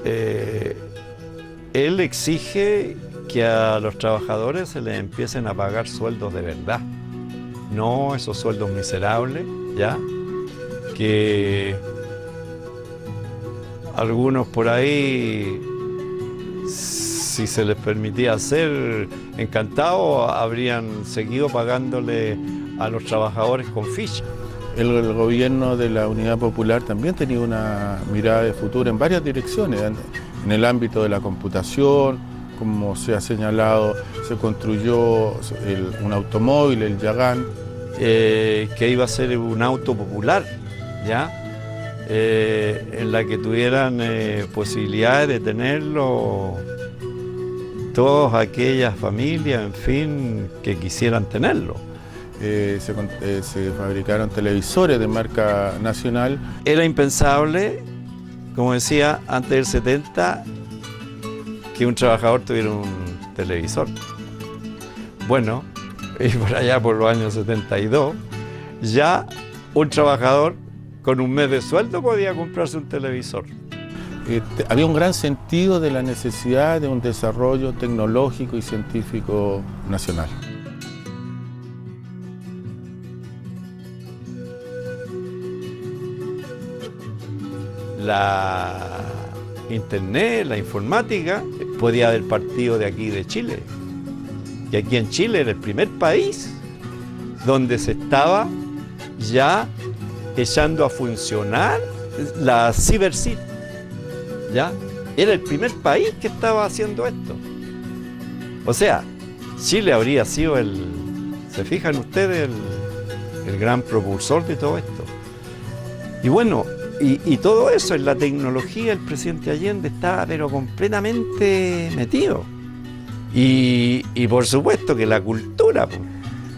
él exige que a los trabajadores se les empiecen a pagar sueldos de verdad, no esos sueldos miserables, ¿ya? Que algunos por ahí, si se les permitía hacer, encantados, habrían seguido pagándole a los trabajadores con ficha. El gobierno de la Unidad Popular también tenía una mirada de futuro en varias direcciones, en el ámbito de la computación, como se ha señalado, se construyó un automóvil, el Yagán. Que iba a ser un auto popular, ¿ya? En la que tuvieran posibilidades de tenerlo todas aquellas familias, en fin, que quisieran tenerlo. Se fabricaron televisores de marca nacional. Era impensable, como decía, antes del 70, que un trabajador tuviera un televisor. Bueno, y por allá por los años 72, ya un trabajador con un mes de sueldo podía comprarse un televisor. Había un gran sentido de la necesidad de un desarrollo tecnológico y científico nacional. La internet, la informática, podía haber partido de aquí de Chile. Y aquí en Chile era el primer país donde se estaba ya echando a funcionar la CiberCit. ¿Ya? Era el primer país que estaba haciendo esto. O sea, Chile habría sido ¿se fijan ustedes? el gran propulsor de todo esto. Y bueno, y todo eso en la tecnología, el presidente Allende estaba pero completamente metido. Y por supuesto que la cultura. Pues.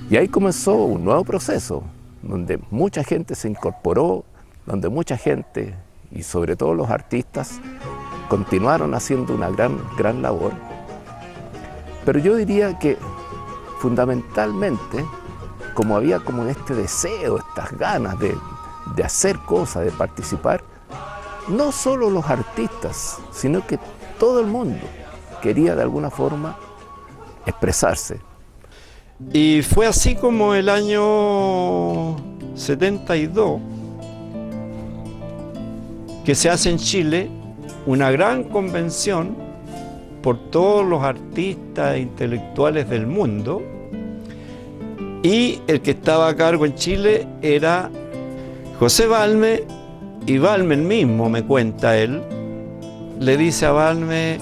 Y ahí comenzó un nuevo proceso, donde mucha gente se incorporó, donde mucha gente, y sobre todo los artistas, continuaron haciendo una gran labor. Pero yo diría que fundamentalmente, como había como este deseo, estas ganas de hacer cosas, de participar, no solo los artistas, sino que todo el mundo quería de alguna forma expresarse. Y fue así como el año 72 que se hace en Chile una gran convención por todos los artistas e intelectuales del mundo, y el que estaba a cargo en Chile era José Balme, y Balme mismo, me cuenta él, le dice a Balme: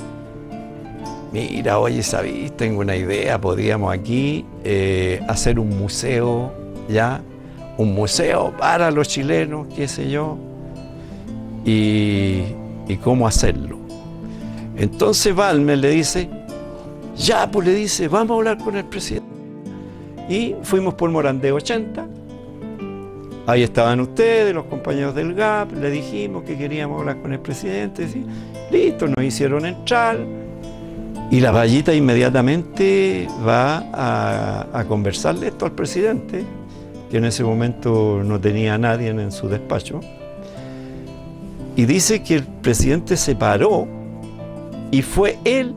mira, oye, ¿sabes? Tengo una idea, podríamos aquí hacer un museo, ¿ya? Un museo para los chilenos, qué sé yo, y cómo hacerlo. Entonces Balme le dice: ya, pues le dice, vamos a hablar con el presidente. Y fuimos por Morandé 80, ahí estaban ustedes, los compañeros del GAP, le dijimos que queríamos hablar con el presidente, ¿sí? Listo, nos hicieron entrar. Y la Vallita inmediatamente va a conversarle esto al presidente, que en ese momento no tenía a nadie en su despacho. Y dice que el presidente se paró y fue él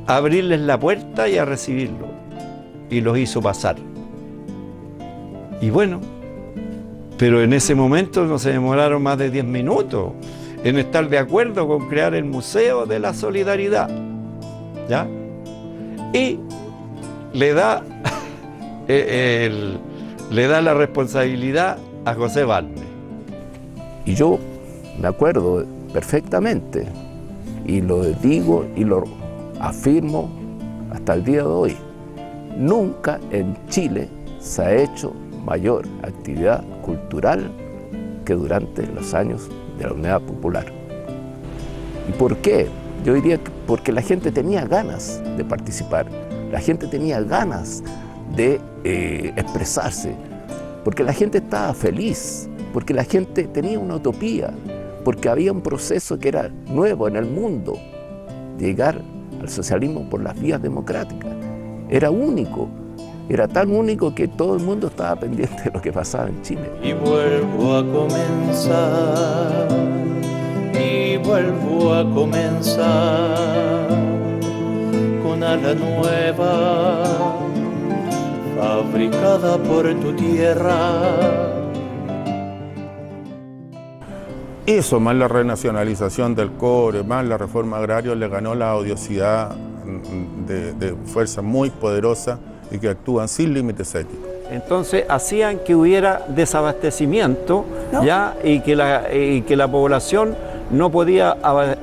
a abrirles la puerta y a recibirlo. Y los hizo pasar. Y bueno, pero en ese momento no se demoraron más de 10 minutos en estar de acuerdo con crear el Museo de la Solidaridad. ¿Ya? Y le da la responsabilidad a José Balme. Y yo me acuerdo perfectamente, y lo digo y lo afirmo hasta el día de hoy: nunca en Chile se ha hecho mayor actividad cultural que durante los años de la Unidad Popular. ¿Y por qué? Yo diría que porque la gente tenía ganas de participar, la gente tenía ganas de expresarse, porque la gente estaba feliz, porque la gente tenía una utopía, porque había un proceso que era nuevo en el mundo, llegar al socialismo por las vías democráticas. Era único, era tan único que todo el mundo estaba pendiente de lo que pasaba en Chile. Y vuelvo a comenzar, y vuelvo a comenzar con ala nueva, fabricada por tu tierra. Eso, más la renacionalización del cobre, más la reforma agraria, le ganó la odiosidad de fuerzas muy poderosas y que actúan sin límites éticos. Entonces hacían que hubiera desabastecimiento, ¿no? ¿Ya? Y que la población no podía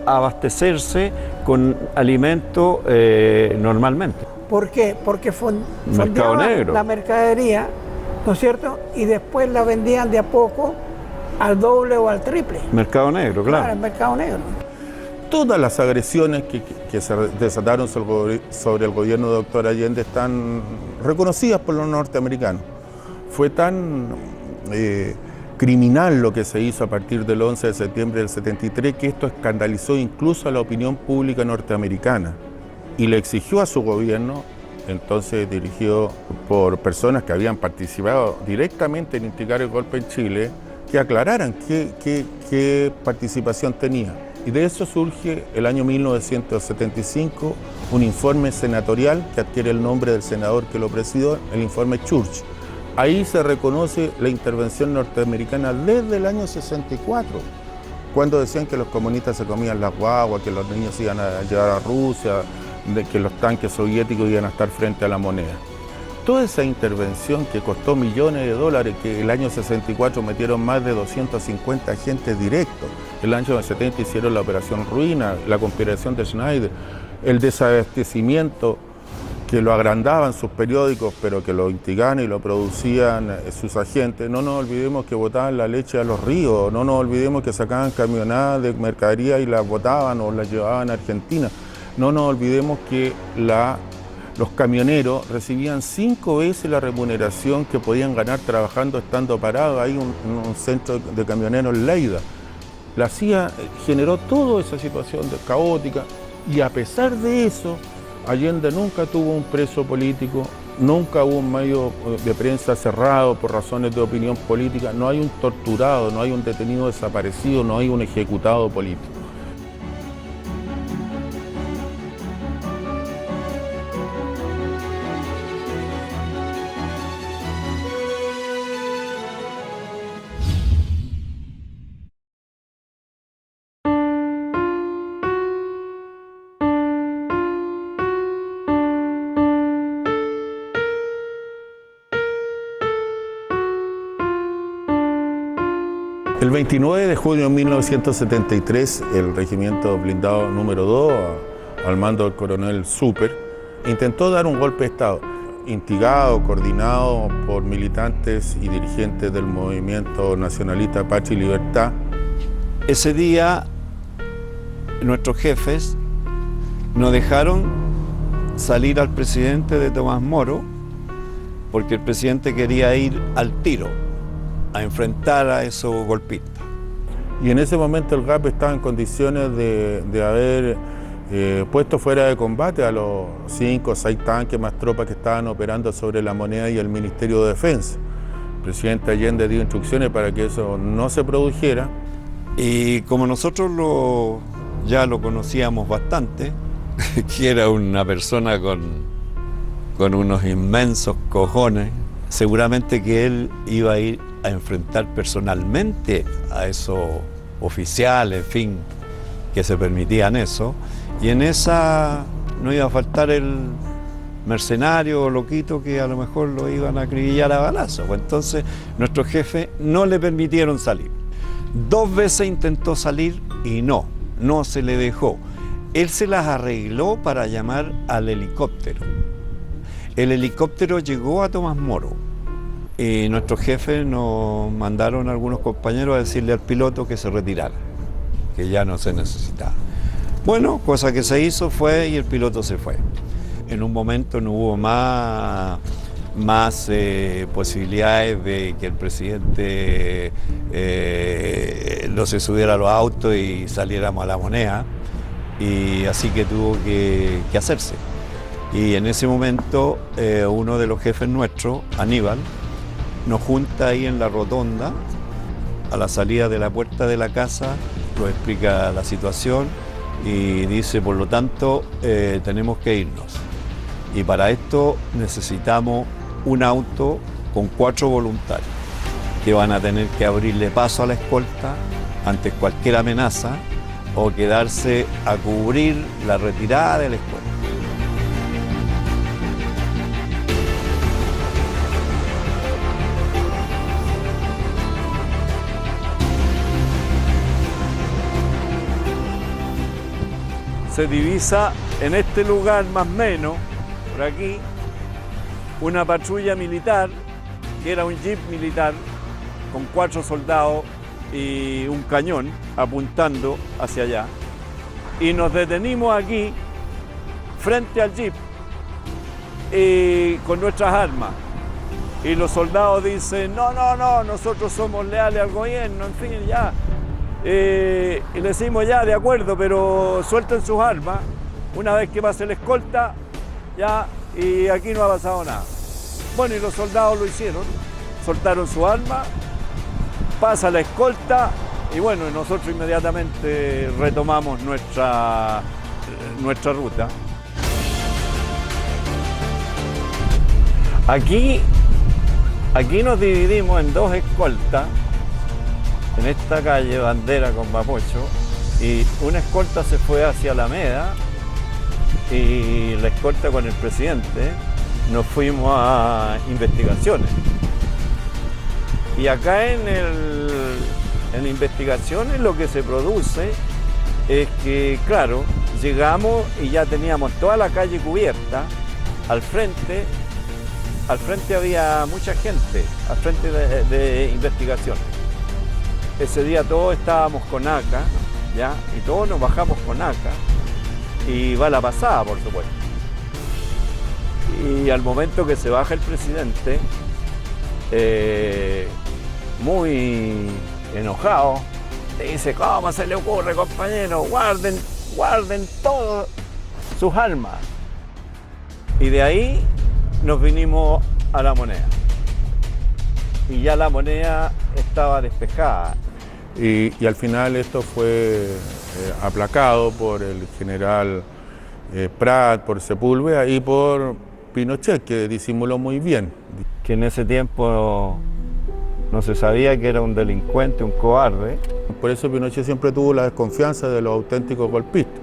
abastecerse con alimentos normalmente. ¿Por qué? Porque mercado negro. La mercadería, ¿no es cierto? Y después la vendían de a poco al doble o al triple. Mercado negro, claro. Claro, el mercado negro. Todas las agresiones que se desataron sobre el gobierno de Dr. Allende están reconocidas por los norteamericanos. Fue tan criminal lo que se hizo a partir del 11 de septiembre del 73 que esto escandalizó incluso a la opinión pública norteamericana y le exigió a su gobierno, entonces dirigido por personas que habían participado directamente en instigar el golpe en Chile, que aclararan qué participación tenía. Y de eso surge el año 1975 un informe senatorial que adquiere el nombre del senador que lo presidió, el informe Church. Ahí se reconoce la intervención norteamericana desde el año 64, cuando decían que los comunistas se comían las guaguas, que los niños iban a llegar a Rusia, de que los tanques soviéticos iban a estar frente a la moneda. Toda esa intervención que costó millones de dólares, que el año 64 metieron más de 250 agentes directos, el año 70 hicieron la operación Ruina, la conspiración de Schneider, el desabastecimiento que lo agrandaban sus periódicos, pero que lo instigaban y lo producían sus agentes. No nos olvidemos que botaban la leche a los ríos, no nos olvidemos que sacaban camionadas de mercadería y las botaban o las llevaban a Argentina. No nos olvidemos que los camioneros recibían 5 veces la remuneración que podían ganar trabajando estando parados. Hay un centro de camioneros en Lleida. La CIA generó toda esa situación caótica y a pesar de eso, Allende nunca tuvo un preso político, nunca hubo un medio de prensa cerrado por razones de opinión política, no hay un torturado, no hay un detenido desaparecido, no hay un ejecutado político. El 29 de junio de 1973, el regimiento blindado número 2, al mando del coronel Super, intentó dar un golpe de Estado, instigado, coordinado por militantes y dirigentes del movimiento nacionalista Patria y Libertad. Ese día, nuestros jefes no dejaron salir al presidente de Tomás Moro, porque el presidente quería ir al tiro, a enfrentar a esos golpistas. Y en ese momento el GAP estaba en condiciones de haber puesto fuera de combate a los 5 o 6 tanques más tropas que estaban operando sobre La Moneda y el Ministerio de Defensa. El presidente Allende dio instrucciones para que eso no se produjera. Y como nosotros ya lo conocíamos bastante, que era una persona con unos inmensos cojones, seguramente que él iba a ir a enfrentar personalmente a esos oficiales, en fin, que se permitían eso, y en esa no iba a faltar el mercenario o loquito que a lo mejor lo iban a acribillar a balazos. Entonces nuestros jefes no le permitieron salir. 2 veces intentó salir y no se le dejó. Él se las arregló para llamar al helicóptero. El helicóptero llegó a Tomás Moro. Y nuestros jefes nos mandaron a algunos compañeros a decirle al piloto que se retirara, que ya no se necesitaba. Bueno, cosa que se hizo fue y el piloto se fue. En un momento no hubo más posibilidades de que el presidente no se subiera a los autos y saliéramos a La Moneda, y así que tuvo que hacerse. Y en ese momento uno de los jefes nuestros, Aníbal, nos junta ahí en la rotonda, a la salida de la puerta de la casa, nos explica la situación y dice, por lo tanto, tenemos que irnos. Y para esto necesitamos un auto con 4 voluntarios, que van a tener que abrirle paso a la escolta ante cualquier amenaza o quedarse a cubrir la retirada de la escolta. Se divisa en este lugar más o menos, por aquí, una patrulla militar, que era un jeep militar, con 4 soldados y un cañón apuntando hacia allá. Y nos detenimos aquí, frente al jeep, con nuestras armas. Y los soldados dicen, no, nosotros somos leales al gobierno, en fin, ya. Y le decimos ya, de acuerdo, pero suelten sus armas. Una vez que pase la escolta, ya, y aquí no ha pasado nada. Bueno, y los soldados lo hicieron, soltaron su arma, pasa la escolta, y bueno, nosotros inmediatamente retomamos nuestra ruta. Aquí nos dividimos en 2 escoltas, en esta calle Bandera con Mapocho, y una escolta se fue hacia Alameda y la escolta con el presidente nos fuimos a investigaciones. Y acá en investigaciones lo que se produce es que, claro, llegamos y ya teníamos toda la calle cubierta al frente había mucha gente, al frente de investigación. Ese día todos estábamos con ACA, ¿ya? Y todos nos bajamos con ACA y va la pasada, por supuesto. Y al momento que se baja el presidente, muy enojado, dice: ¿cómo se le ocurre, compañero? Guarden todas sus armas. Y de ahí nos vinimos a La Moneda. Y ya La Moneda estaba despejada. Y al final esto fue aplacado por el general Prat, por Sepúlveda y por Pinochet, que disimuló muy bien. Que en ese tiempo no se sabía que era un delincuente, un cobarde. Por eso Pinochet siempre tuvo la desconfianza de los auténticos golpistas.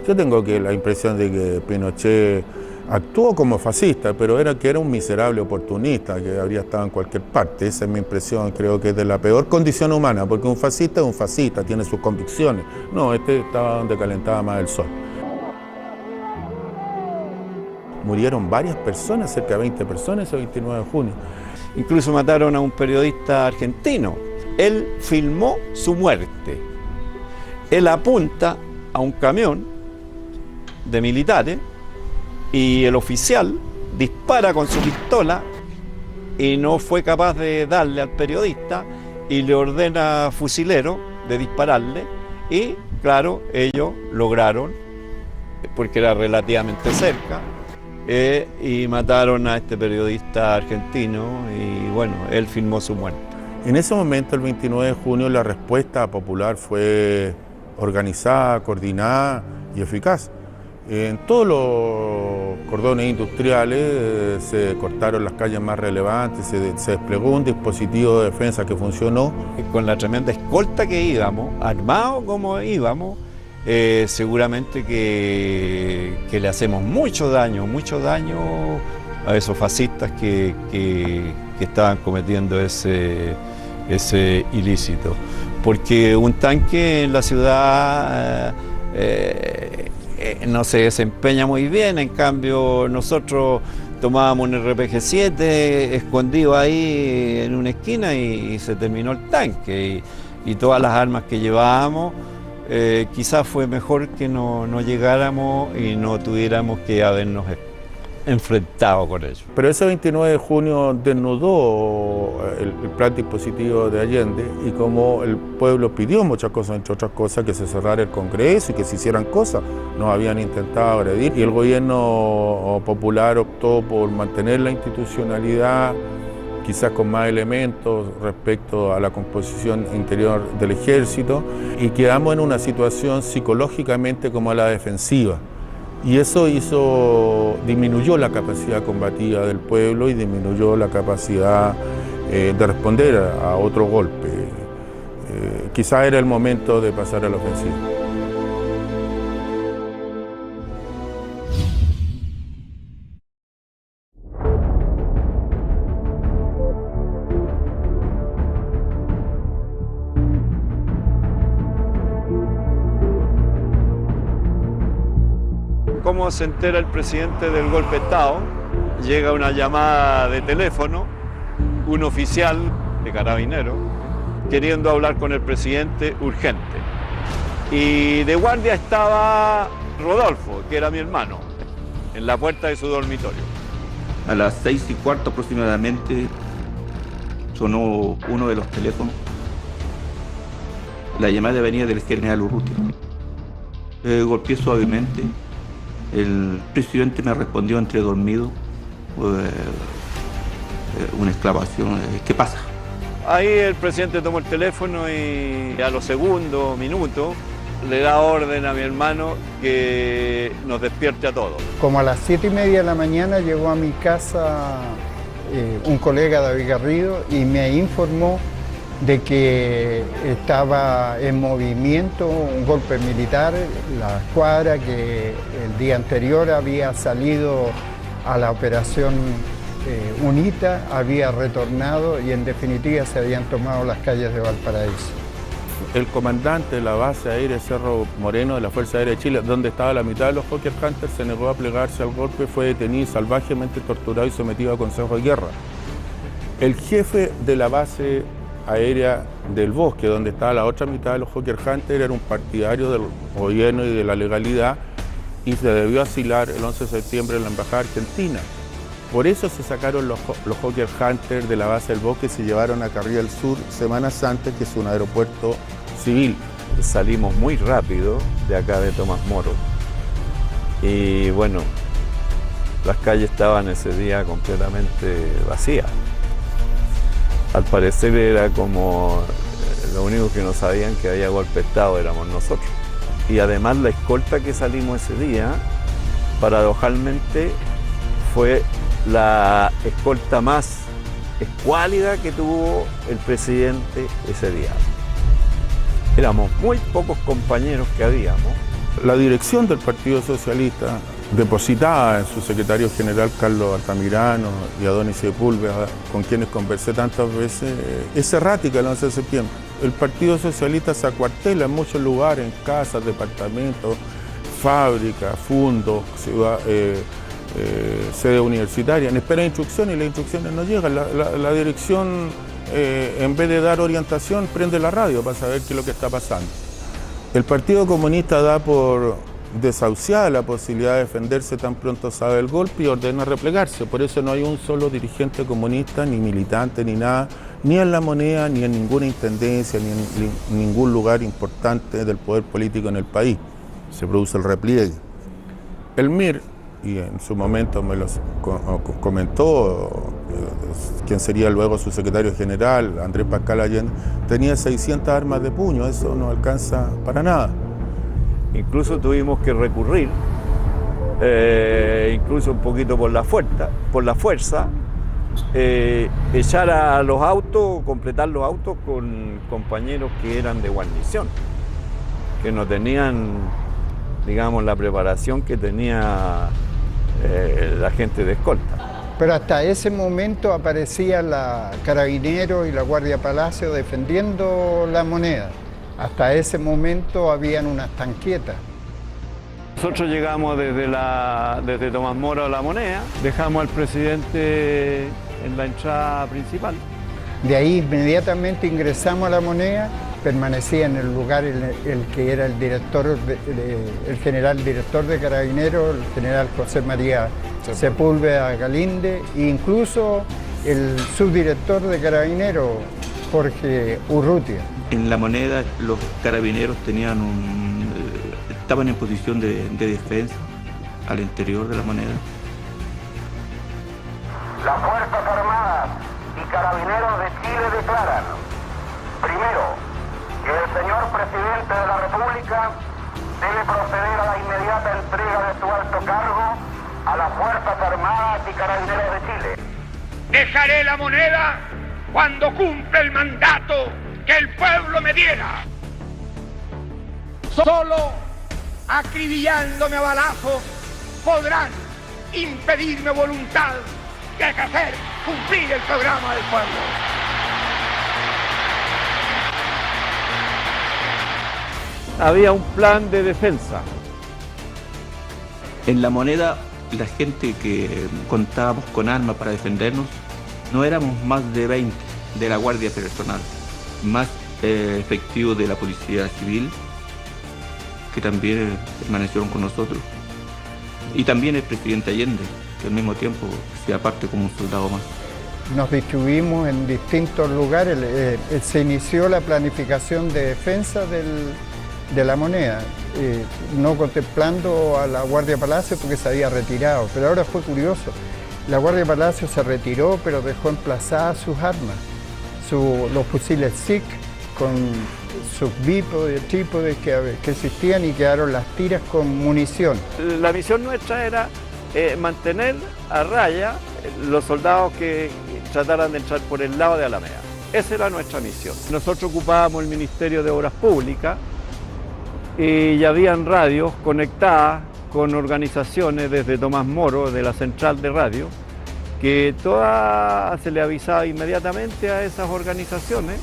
Yo tengo la impresión de que Pinochet actuó como fascista, pero era un miserable oportunista que habría estado en cualquier parte. Esa es mi impresión, creo que es de la peor condición humana, porque un fascista es un fascista, tiene sus convicciones. No, este estaba donde calentaba más el sol. Murieron varias personas, cerca de 20 personas ese 29 de junio. Incluso mataron a un periodista argentino. Él filmó su muerte. Él apunta a un camión de militares y el oficial dispara con su pistola y no fue capaz de darle al periodista y le ordena a fusilero de dispararle y, claro, ellos lograron, porque era relativamente cerca, y mataron a este periodista argentino y, bueno, él filmó su muerte. En ese momento, el 29 de junio, la respuesta popular fue organizada, coordinada y eficaz. En todos los cordones industriales se cortaron las calles más relevantes, se desplegó un dispositivo de defensa que funcionó. Con la tremenda escolta que íbamos, armados como íbamos, seguramente que le hacemos mucho daño a esos fascistas que estaban cometiendo ese ilícito. Porque un tanque en la ciudad no se desempeña muy bien, en cambio nosotros tomábamos un RPG-7 escondido ahí en una esquina y se terminó el tanque y todas las armas que llevábamos, quizás fue mejor que no llegáramos y no tuviéramos que habernos enfrentado con ellos. Pero ese 29 de junio desnudó el plan dispositivo de Allende y como el pueblo pidió muchas cosas, entre otras cosas, que se cerrara el Congreso y que se hicieran cosas, nos habían intentado agredir y el gobierno popular optó por mantener la institucionalidad, quizás con más elementos respecto a la composición interior del ejército, y quedamos en una situación psicológicamente como a la defensiva. Y eso disminuyó la capacidad combativa del pueblo y disminuyó la capacidad de responder a otro golpe. Quizás era el momento de pasar a la ofensiva. ¿Cómo se entera el presidente del golpe de Estado? Llega una llamada de teléfono, un oficial de Carabineros, queriendo hablar con el presidente urgente. Y de guardia estaba Rodolfo, que era mi hermano, en la puerta de su dormitorio. A las 6:15 aproximadamente sonó uno de los teléfonos. La llamada venía del general Urrutia. Golpeé suavemente. El presidente me respondió entre dormido, una exclamación: ¿qué pasa? Ahí el presidente tomó el teléfono y a los segundos, minutos, le da orden a mi hermano que nos despierte a todos. Como a las 7:30 de la mañana llegó a mi casa un colega, David Garrido, y me informó de que estaba en movimiento un golpe militar, la escuadra que el día anterior había salido a la operación UNITA, había retornado y en definitiva se habían tomado las calles de Valparaíso. el comandante de la base aérea Cerro Moreno de la Fuerza Aérea de Chile, donde estaba la mitad de los Hawker Hunters, se negó a plegarse al golpe, fue detenido, salvajemente torturado y sometido a consejo de guerra. El jefe de la base aérea del Bosque, donde estaba la otra mitad de los Hawker Hunters, era un partidario del gobierno y de la legalidad y se debió asilar el 11 de septiembre en la Embajada Argentina. Por eso se sacaron los Hawker Hunters de la base del Bosque y se llevaron a Carril del Sur semanas antes, que es un aeropuerto civil. Salimos muy rápido de acá de Tomás Moro y bueno, las calles estaban ese día completamente vacías. Al parecer era como lo único que no sabían que había golpe de Estado éramos nosotros. Y además la escolta que salimos ese día, paradojalmente, fue la escolta más escuálida que tuvo el presidente ese día. Éramos muy pocos compañeros que habíamos. La dirección del Partido Socialista depositaba en su secretario general Carlos Altamirano y Adonis Sepúlveda, con quienes conversé tantas veces, es errática el 11 de septiembre. El Partido Socialista se acuartela en muchos lugares, en casas, departamentos, fábricas, fundos, sede universitaria, en espera de instrucciones y las instrucciones no llegan. La dirección, en vez de dar orientación, prende la radio para saber qué es lo que está pasando. El Partido Comunista da por desahuciada la posibilidad de defenderse tan pronto sabe el golpe y ordena replegarse. Por eso no hay un solo dirigente comunista, ni militante, ni nada, ni en La Moneda, ni en ninguna intendencia, ni en ningún lugar importante del poder político en el país. Se produce el repliegue. El MIR, y en su momento me lo comentó quien sería luego su secretario general, Andrés Pascal Allende, tenía 600 armas de puño, eso no alcanza para nada. Incluso tuvimos que recurrir, incluso un poquito por la fuerza, echar a los autos, completar los autos con compañeros que eran de guarnición, que no tenían, digamos, la preparación que tenía la gente de escolta. Pero hasta ese momento aparecía la Carabineros y la Guardia Palacio defendiendo La Moneda. Hasta ese momento habían unas tanquetas. Nosotros llegamos desde Tomás Moro a La Moneda, dejamos al presidente en la entrada principal. De ahí inmediatamente ingresamos a La Moneda, permanecía en el lugar el que era el director, el general director de Carabineros, el general José María Sepúlveda Galinde, e incluso el subdirector de Carabineros, Jorge Urrutia. En La Moneda los carabineros estaban en posición de defensa al interior de La Moneda. Las Fuerzas Armadas y Carabineros de Chile declaran, primero, que el señor presidente de la República debe proceder a la inmediata entrega de su alto cargo a las Fuerzas Armadas y Carabineros de Chile. Dejaré La Moneda cuando cumpla el mandato que el pueblo me diera. Solo acribillándome a balazos podrán impedirme voluntad de hacer cumplir el programa del pueblo. Había un plan de defensa. En La Moneda, la gente que contábamos con armas para defendernos, no éramos más de 20 de la Guardia Personal, más efectivos de la Policía Civil, que también permanecieron con nosotros, y también el presidente Allende, que al mismo tiempo hacía parte como un soldado más. Nos distribuimos en distintos lugares, se inició la planificación de defensa de La Moneda, no contemplando a la Guardia Palacio porque se había retirado, pero ahora fue curioso, la Guardia Palacio se retiró pero dejó emplazadas sus armas, los fusiles SIC con sus trípodes que existían y quedaron las tiras con munición. La misión nuestra era mantener a raya los soldados que trataran de entrar por el lado de Alameda. Esa era nuestra misión. Nosotros ocupábamos el Ministerio de Obras Públicas y ya habían radios conectadas con organizaciones desde Tomás Moro, de la central de radio, que se le avisaba inmediatamente a esas organizaciones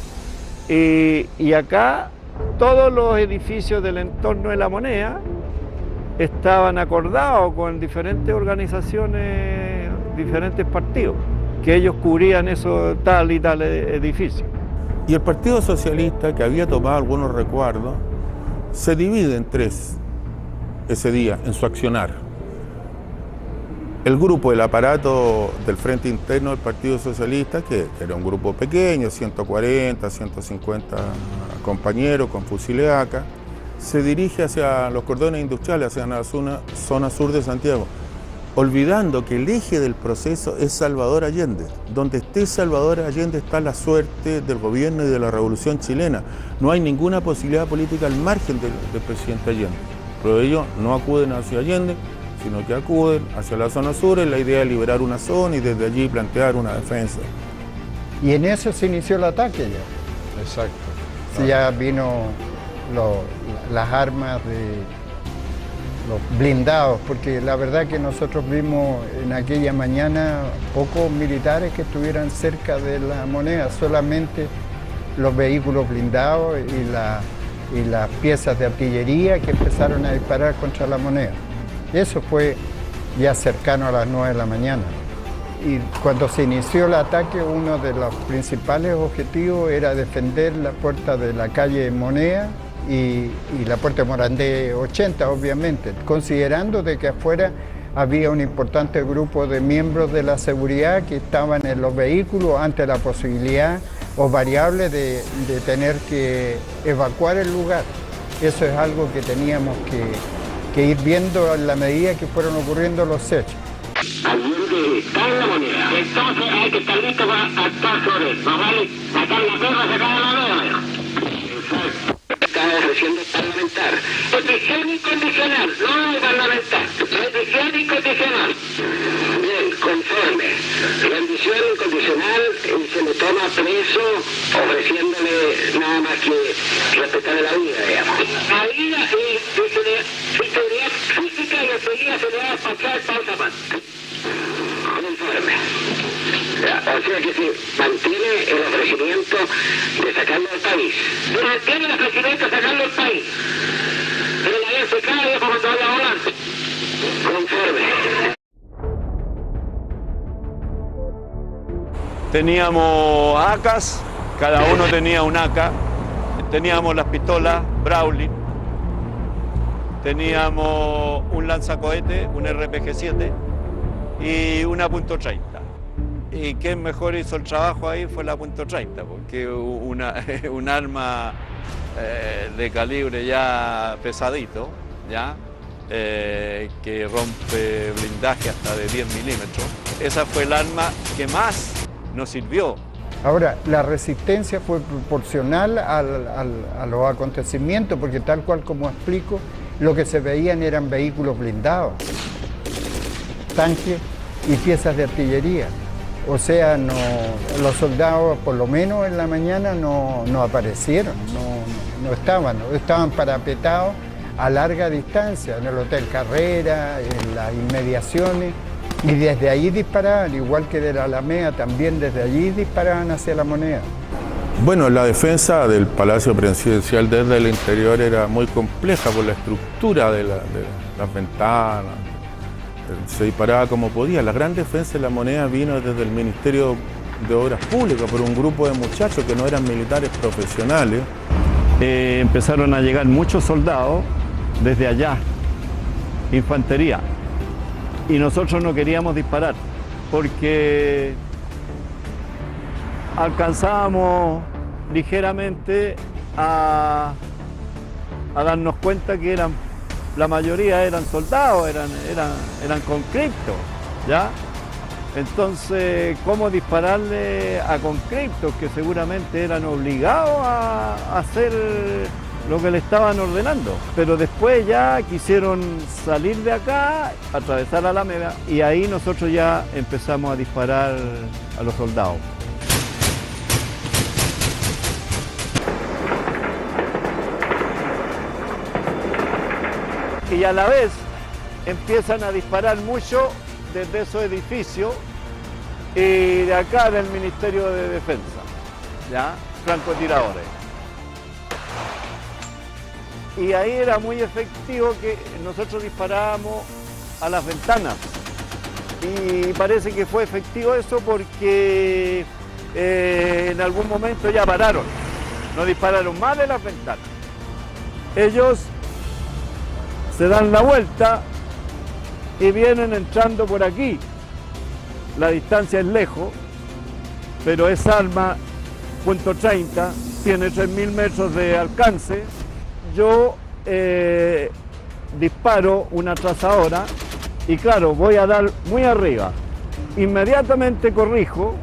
y acá todos los edificios del entorno de La Moneda estaban acordados con diferentes organizaciones, diferentes partidos, que ellos cubrían eso, tal y tal edificio. Y el Partido Socialista, que había tomado algunos recuerdos, se divide en tres ese día, en su accionar. El grupo, el aparato del Frente Interno del Partido Socialista, que era un grupo pequeño, 140, 150 compañeros con fusiles AK, se dirige hacia los cordones industriales, hacia la zona sur de Santiago, olvidando que el eje del proceso es Salvador Allende. Donde esté Salvador Allende está la suerte del gobierno y de la revolución chilena. No hay ninguna posibilidad política al margen del presidente Allende. Pero ellos no acuden hacia Allende, sino que acuden hacia la zona sur, en la idea de liberar una zona y desde allí plantear una defensa. Y en eso se inició el ataque ya. Exacto. Sí, ya vino las armas de los blindados, porque la verdad que nosotros vimos en aquella mañana pocos militares que estuvieran cerca de La Moneda, solamente los vehículos blindados y las piezas de artillería que empezaron a disparar contra La Moneda. Eso fue ya cercano a las 9 de la mañana. Y cuando se inició el ataque, uno de los principales objetivos era defender la puerta de la calle Moneda y la puerta de Morandé 80, obviamente, considerando de que afuera había un importante grupo de miembros de la seguridad que estaban en los vehículos ante la posibilidad o variable de tener que evacuar el lugar. Eso es algo que teníamos que ir viendo en la medida que fueron ocurriendo los hechos. Allende está en La Moneda, entonces hay que estar listo para actuar sobre él. No vale sacar la perra, sacar la moneda. Exacto. Estaba ofreciendo parlamentar. Petición incondicional, no de parlamentar. Petición incondicional. Bien, conforme. Rendición incondicional y se le toma preso ofreciéndole nada más que respetar la vida, digamos. La vida y seguridad física y enseguida se le va a pasar para otra parte. Conforme. O sea que se mantiene el ofrecimiento de sacarlo del país. Se mantiene el ofrecimiento de sacarlo del país. Pero la vez se cae y cuando vaya a volar. Conforme. Teníamos AKs, cada uno tenía un AK. Teníamos las pistolas Browning. Teníamos un lanzacohete, un RPG-7 y una .30. Y quien mejor hizo el trabajo ahí fue la .30, porque un arma de calibre ya pesadito, ya, que rompe blindaje hasta de 10 milímetros. Esa fue el arma que más nos sirvió. Ahora, la resistencia fue proporcional a los acontecimientos, porque tal cual como explico, lo que se veían eran vehículos blindados, tanques y piezas de artillería. O sea, los soldados, por lo menos en la mañana, no aparecieron, no estaban parapetados a larga distancia, en el Hotel Carrera, en las inmediaciones, y desde allí disparaban, igual que de la Alameda, también desde allí disparaban hacia La Moneda. Bueno, la defensa del Palacio Presidencial desde el interior era muy compleja por la estructura de las ventanas. Se disparaba como podía. La gran defensa de La Moneda vino desde el Ministerio de Obras Públicas por un grupo de muchachos que no eran militares profesionales. Empezaron a llegar muchos soldados desde allá, infantería, y nosotros no queríamos disparar porque alcanzábamos ligeramente a darnos cuenta que la mayoría eran soldados, eran conscriptos, ¿ya? Entonces, ¿cómo dispararle a conscriptos que seguramente eran obligados a hacer lo que le estaban ordenando? Pero después ya quisieron salir de acá, atravesar la Alameda, y ahí nosotros ya empezamos a disparar a los soldados. Y a la vez empiezan a disparar mucho desde esos edificios y de acá del Ministerio de Defensa, ¿ya? Francotiradores. y ahí era muy efectivo que nosotros disparábamos a las ventanas. Y parece que fue efectivo eso porque en algún momento ya pararon, no dispararon más de las ventanas. Ellos se dan la vuelta y vienen entrando por aquí. La distancia es lejos, pero esa arma, .30, tiene 3.000 metros de alcance. Yo disparo una trazadora y claro, voy a dar muy arriba. Inmediatamente corrijo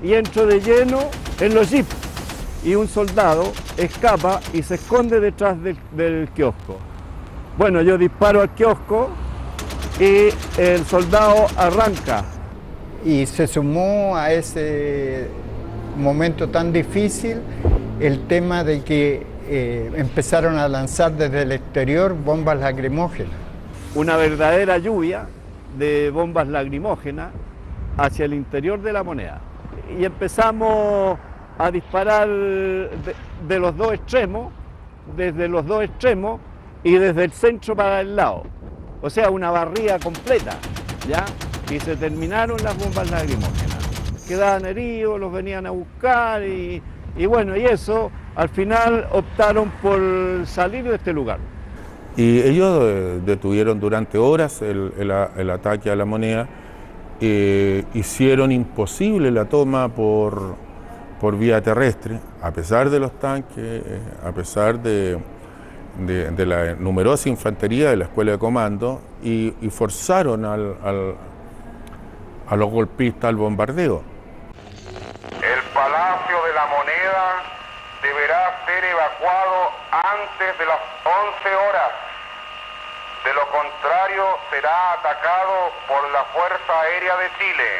y entro de lleno en los jeeps. Y un soldado escapa y se esconde detrás del kiosco. Bueno, yo disparo al kiosco y el soldado arranca. Y se sumó a ese momento tan difícil el tema de que empezaron a lanzar desde el exterior bombas lacrimógenas. Una verdadera lluvia de bombas lacrimógenas hacia el interior de La Moneda. Y empezamos a disparar de los dos extremos, desde los dos extremos y desde el centro para el lado. O sea, una barrida completa, ¿ya? Y se terminaron las bombas lacrimógenas. Quedaban heridos, los venían a buscar y bueno, y eso, al final optaron por salir de este lugar. Y ellos detuvieron durante horas el ataque a La Moneda, hicieron imposible la toma por vía terrestre, a pesar de los tanques, a pesar de la numerosa infantería de la Escuela de Comando, y forzaron a los golpistas al bombardeo. El Palacio de la Moneda deberá ser evacuado antes de las 11 horas. De lo contrario, será atacado por la Fuerza Aérea de Chile.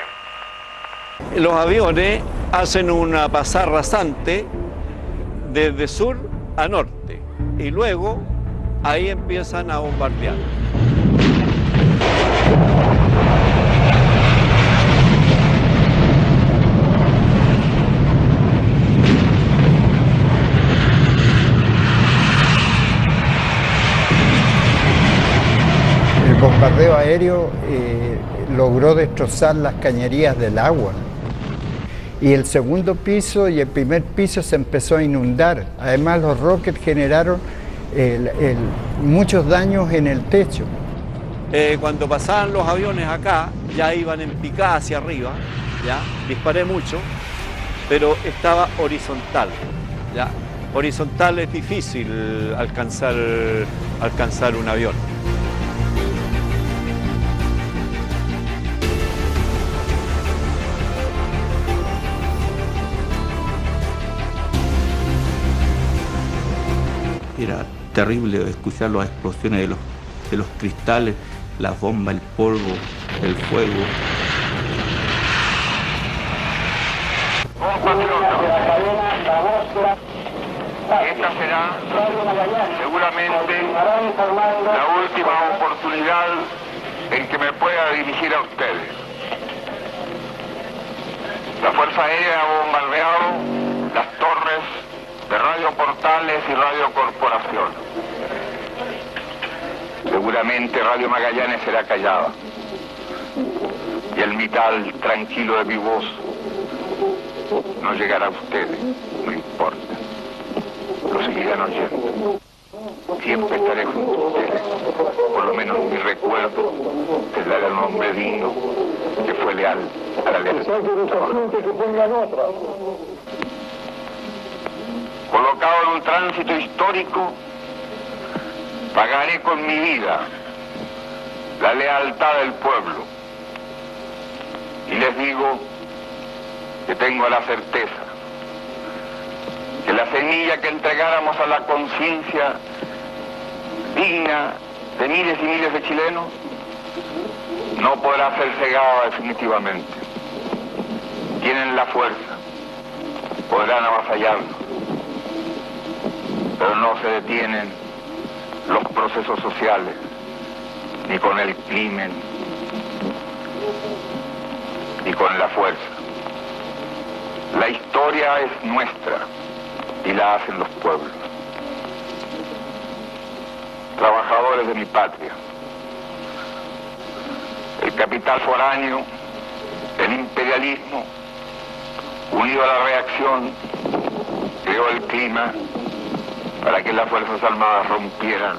Los aviones hacen una pasada rasante desde sur a norte y luego ahí empiezan a bombardear. El bombardeo aéreo logró destrozar las cañerías del agua. Y el segundo piso y el primer piso se empezó a inundar. Además, los rockets generaron muchos daños en el techo. Cuando pasaban los aviones acá, ya iban en picada hacia arriba, ¿ya? Disparé mucho, pero estaba horizontal, ¿ya? Horizontal es difícil alcanzar un avión. Era terrible escuchar las explosiones de los cristales, las bombas, el polvo, el fuego. Esta será seguramente la última oportunidad en que me pueda dirigir a ustedes. La Fuerza Aérea ha bombardeado las torres de Radio Portales y Radio Corporación. Seguramente Radio Magallanes será callada y el vital tranquilo de mi voz no llegará a ustedes, no importa. Lo seguirán oyendo. Siempre estaré junto a ustedes. Por lo menos mi recuerdo tendrá el nombre digno que fue leal a la lealtad. Colocado en un tránsito histórico, pagaré con mi vida la lealtad del pueblo. Y les digo que tengo la certeza que la semilla que entregáramos a la conciencia digna de miles y miles de chilenos no podrá ser cegada definitivamente. Tienen la fuerza, podrán avasallarnos, pero no se detienen los procesos sociales, ni con el crimen, ni con la fuerza. La historia es nuestra y la hacen los pueblos. trabajadores de mi patria. El capital foráneo, el imperialismo, unido a la reacción, creó el clima para que las Fuerzas Armadas rompieran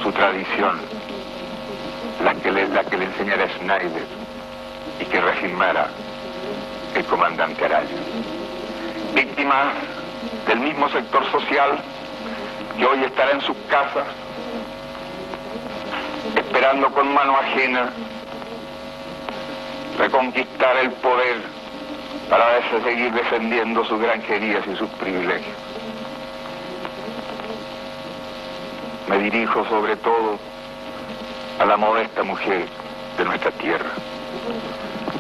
su tradición, la que le enseñara Schneider y que reafirmara el comandante Araya. Víctimas del mismo sector social que hoy estará en sus casas esperando con mano ajena reconquistar el poder para seguir defendiendo sus granjerías y sus privilegios. Me dirijo sobre todo a la modesta mujer de nuestra tierra,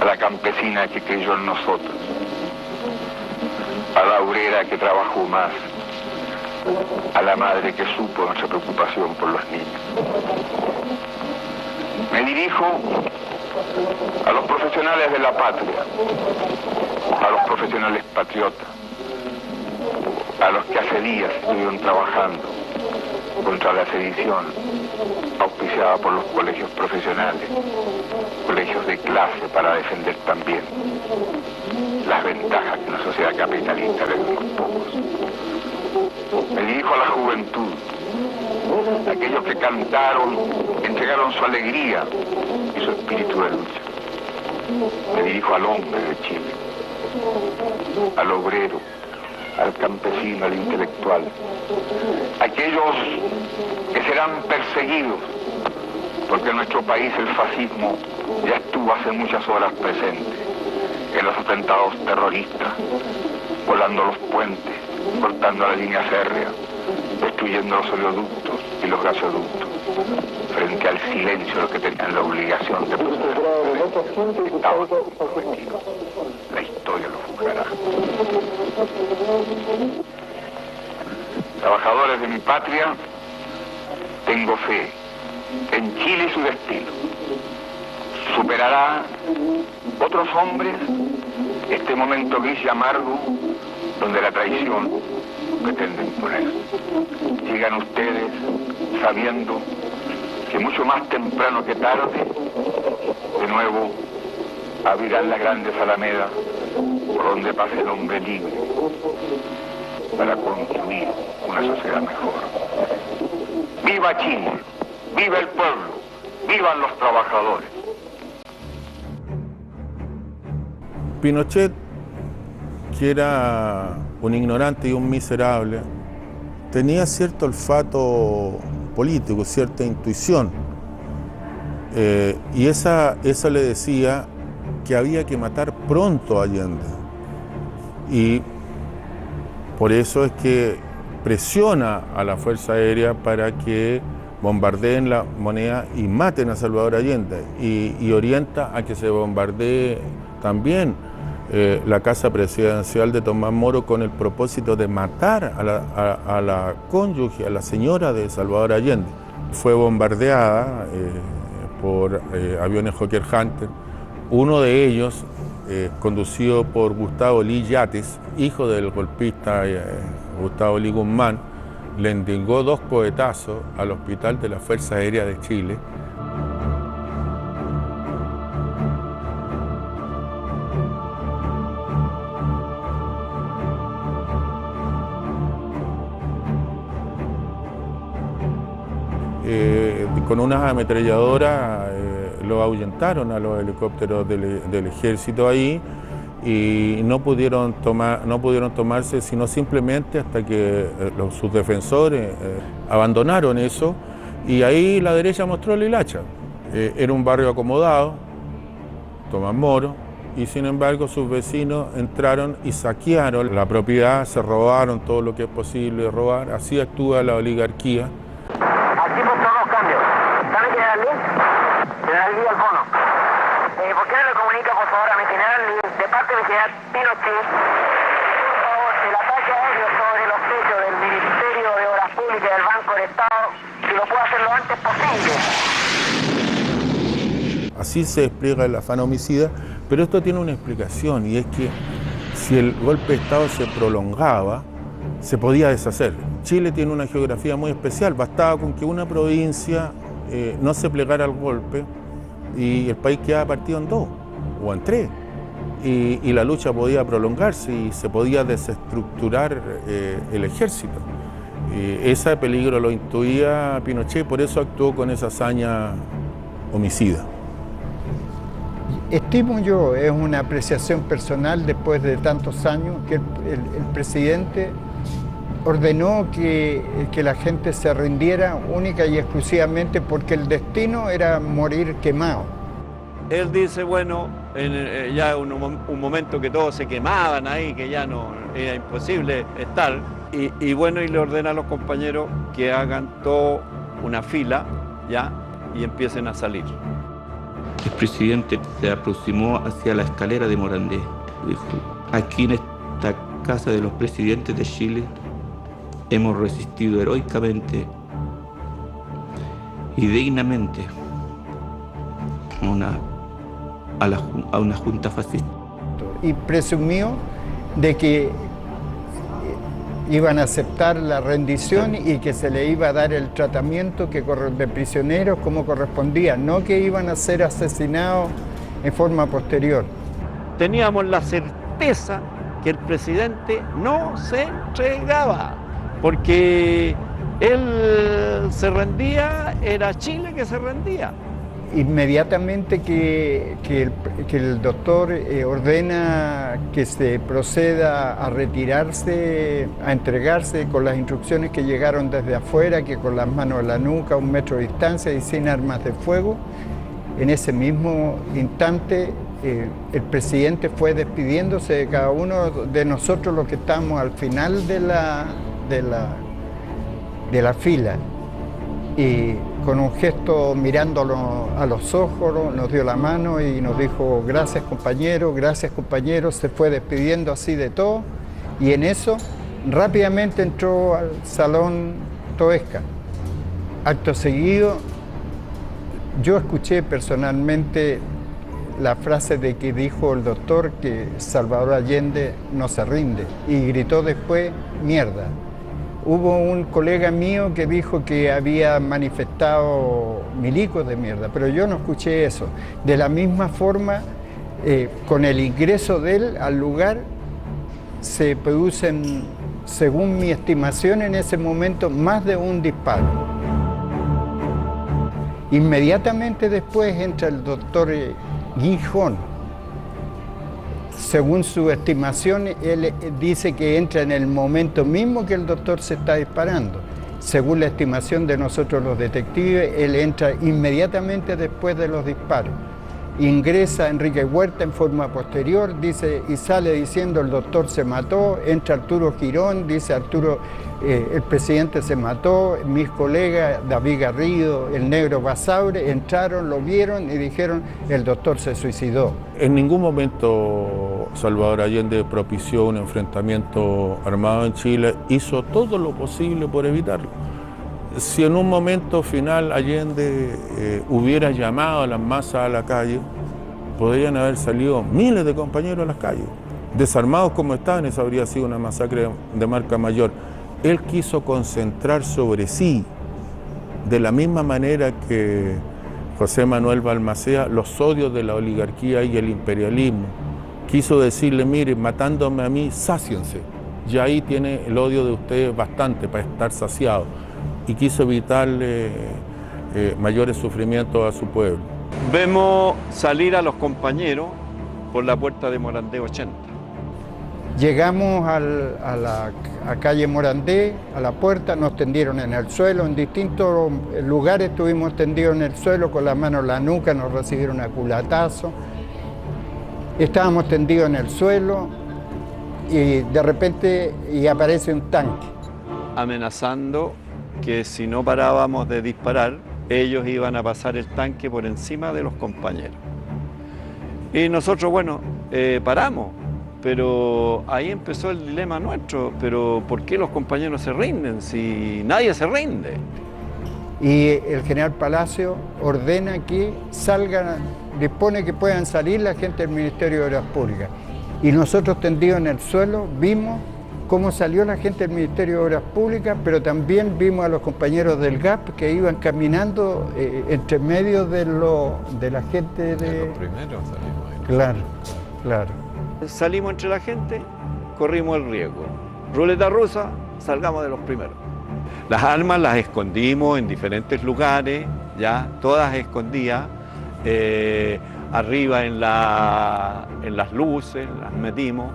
a la campesina que creyó en nosotros, a la obrera que trabajó más, a la madre que supo nuestra preocupación por los niños. Me dirijo a los profesionales de la patria, a los profesionales patriotas, a los que hace días estuvieron trabajando contra la sedición auspiciada por los colegios profesionales, colegios de clase para defender también las ventajas que una sociedad capitalista le da a unos pocos. Me dirijo a la juventud, a aquellos que cantaron, entregaron su alegría y su espíritu de lucha. Me dirijo al hombre de Chile, al obrero, al campesino, al intelectual, aquellos que serán perseguidos, porque en nuestro país el fascismo ya estuvo hace muchas horas presente en los atentados terroristas, volando los puentes, cortando la línea férrea, destruyendo los oleoductos y los gasoductos, frente al silencio de los que tenían la obligación de proteger. Estaban comprometidos. La historia lo juzgará. Trabajadores de mi patria, tengo fe en Chile y su destino. Superará otros hombres este momento gris y amargo donde la traición pretende imponerse. Sigan ustedes sabiendo que mucho más temprano que tarde, de nuevo abrirán las grandes alamedas por donde pase el hombre libre para construir una sociedad mejor. ¡Viva Chile! ¡Viva el pueblo! ¡Vivan los trabajadores! Pinochet, que era un ignorante y un miserable, tenía cierto olfato político, cierta intuición, y esa le decía que había que matar pronto a Allende, y por eso es que presiona a la Fuerza Aérea para que bombardeen la Moneda y maten a Salvador Allende, y orienta a que se bombardee también la casa presidencial de Tomás Moro con el propósito de matar a la cónyuge, a la señora de Salvador Allende. Fue bombardeada por aviones Hawker Hunter. Uno de ellos, conducido por Gustavo Lee Yates, hijo del golpista Gustavo Lee Guzmán, le endilgó 2 cohetazos al hospital de la Fuerza Aérea de Chile. Con unas ametralladoras lo ahuyentaron a los helicópteros del ejército ahí y no pudieron tomarse sino simplemente hasta que sus defensores abandonaron eso, y ahí la derecha mostró la hilacha. Era un barrio acomodado, Tomás Moro, y sin embargo sus vecinos entraron y saquearon la propiedad, se robaron todo lo que es posible robar. Así actúa la oligarquía. Aquí por todos los cambios. ¿Sabe General Lee? General Lee Albono. ¿Por qué no le comunica, por favor, a mi General Lee, de parte del General Pinochet, por favor, el ataque aéreo sobre los techos del Ministerio de Obras Públicas y del Banco del Estado, si lo puede hacer lo antes posible? Así se despliega el afán homicida, pero esto tiene una explicación, y es que si el golpe de Estado se prolongaba, se podía deshacer. Chile tiene una geografía muy especial, bastaba con que una provincia no se plegara al golpe y el país quedaba partido en 2 o en 3. Y la lucha podía prolongarse y se podía desestructurar el ejército. Ese peligro lo intuía Pinochet, por eso actuó con esa hazaña homicida. Estimo yo, es una apreciación personal después de tantos años, que el presidente ordenó que la gente se rindiera única y exclusivamente porque el destino era morir quemado. Él dice, bueno, ya un momento que todos se quemaban ahí, que ya no era imposible estar, y bueno, y le ordena a los compañeros que hagan toda una fila, ya, y empiecen a salir. El presidente se aproximó hacia la escalera de Morandé. Dijo, aquí en esta casa de los presidentes de Chile hemos resistido heroicamente y dignamente a una junta fascista. Y presumió de que iban a aceptar la rendición y que se le iba a dar el tratamiento de prisioneros como correspondía, no que iban a ser asesinados en forma posterior. Teníamos la certeza que el presidente no se entregaba, porque él se rendía, era Chile que se rendía. Inmediatamente que el doctor ordena que se proceda a retirarse, a entregarse con las instrucciones que llegaron desde afuera, que con las manos en la nuca, a 1 metro de distancia y sin armas de fuego, en ese mismo instante el presidente fue despidiéndose de cada uno de nosotros, los que estamos al final de la fila. Y con un gesto mirándolo a los ojos, nos dio la mano y nos dijo gracias compañeros, se fue despidiendo así de todo y en eso rápidamente entró al salón Toesca. Acto seguido, yo escuché personalmente la frase de que dijo el doctor que Salvador Allende no se rinde y gritó después mierda. Hubo un colega mío que dijo que había manifestado milicos de mierda, pero yo no escuché eso. De la misma forma, con el ingreso de él al lugar, se producen, según mi estimación en ese momento, más de un disparo. Inmediatamente después entra el doctor Guijón. Según su estimación, él dice que entra en el momento mismo que el doctor se está disparando. Según la estimación de nosotros los detectives, él entra inmediatamente después de los disparos. Ingresa Enrique Huerta en forma posterior, dice, y sale diciendo el doctor se mató, entra Arturo Girón, dice Arturo, el presidente se mató, mis colegas David Garrido, el negro Basaure, entraron, lo vieron y dijeron el doctor se suicidó. En ningún momento Salvador Allende propició un enfrentamiento armado en Chile, hizo todo lo posible por evitarlo. Si en un momento final Allende hubiera llamado a las masas a la calle, podrían haber salido miles de compañeros a las calles. Desarmados como estaban, eso habría sido una masacre de marca mayor. Él quiso concentrar sobre sí, de la misma manera que José Manuel Balmaceda, los odios de la oligarquía y el imperialismo. Quiso decirle, mire, matándome a mí, sáciense. Ya ahí tiene el odio de ustedes bastante para estar saciado. Y quiso evitarle mayores sufrimientos a su pueblo. Vemos salir a los compañeros por la puerta de Morandé 80. Llegamos a la calle Morandé, a la puerta, nos tendieron en el suelo, en distintos lugares estuvimos tendidos en el suelo, con la mano en la nuca, nos recibieron a culatazo. Estábamos tendidos en el suelo y de repente aparece un tanque. Amenazando que si no parábamos de disparar, ellos iban a pasar el tanque por encima de los compañeros. Y nosotros, bueno, paramos, pero ahí empezó el dilema nuestro, pero ¿por qué los compañeros se rinden si nadie se rinde? Y el general Palacio ordena que salgan, dispone que puedan salir la gente del Ministerio de Obras Públicas. Y nosotros tendidos en el suelo vimos cómo salió la gente del Ministerio de Obras Públicas, pero también vimos a los compañeros del GAP que iban caminando entre medio de la gente de... Los primeros salimos ahí. Claro, claro. Salimos entre la gente, corrimos el riesgo. Ruleta rusa, salgamos de los primeros. Las armas las escondimos en diferentes lugares, ya, todas escondidas. Arriba en las luces, las metimos,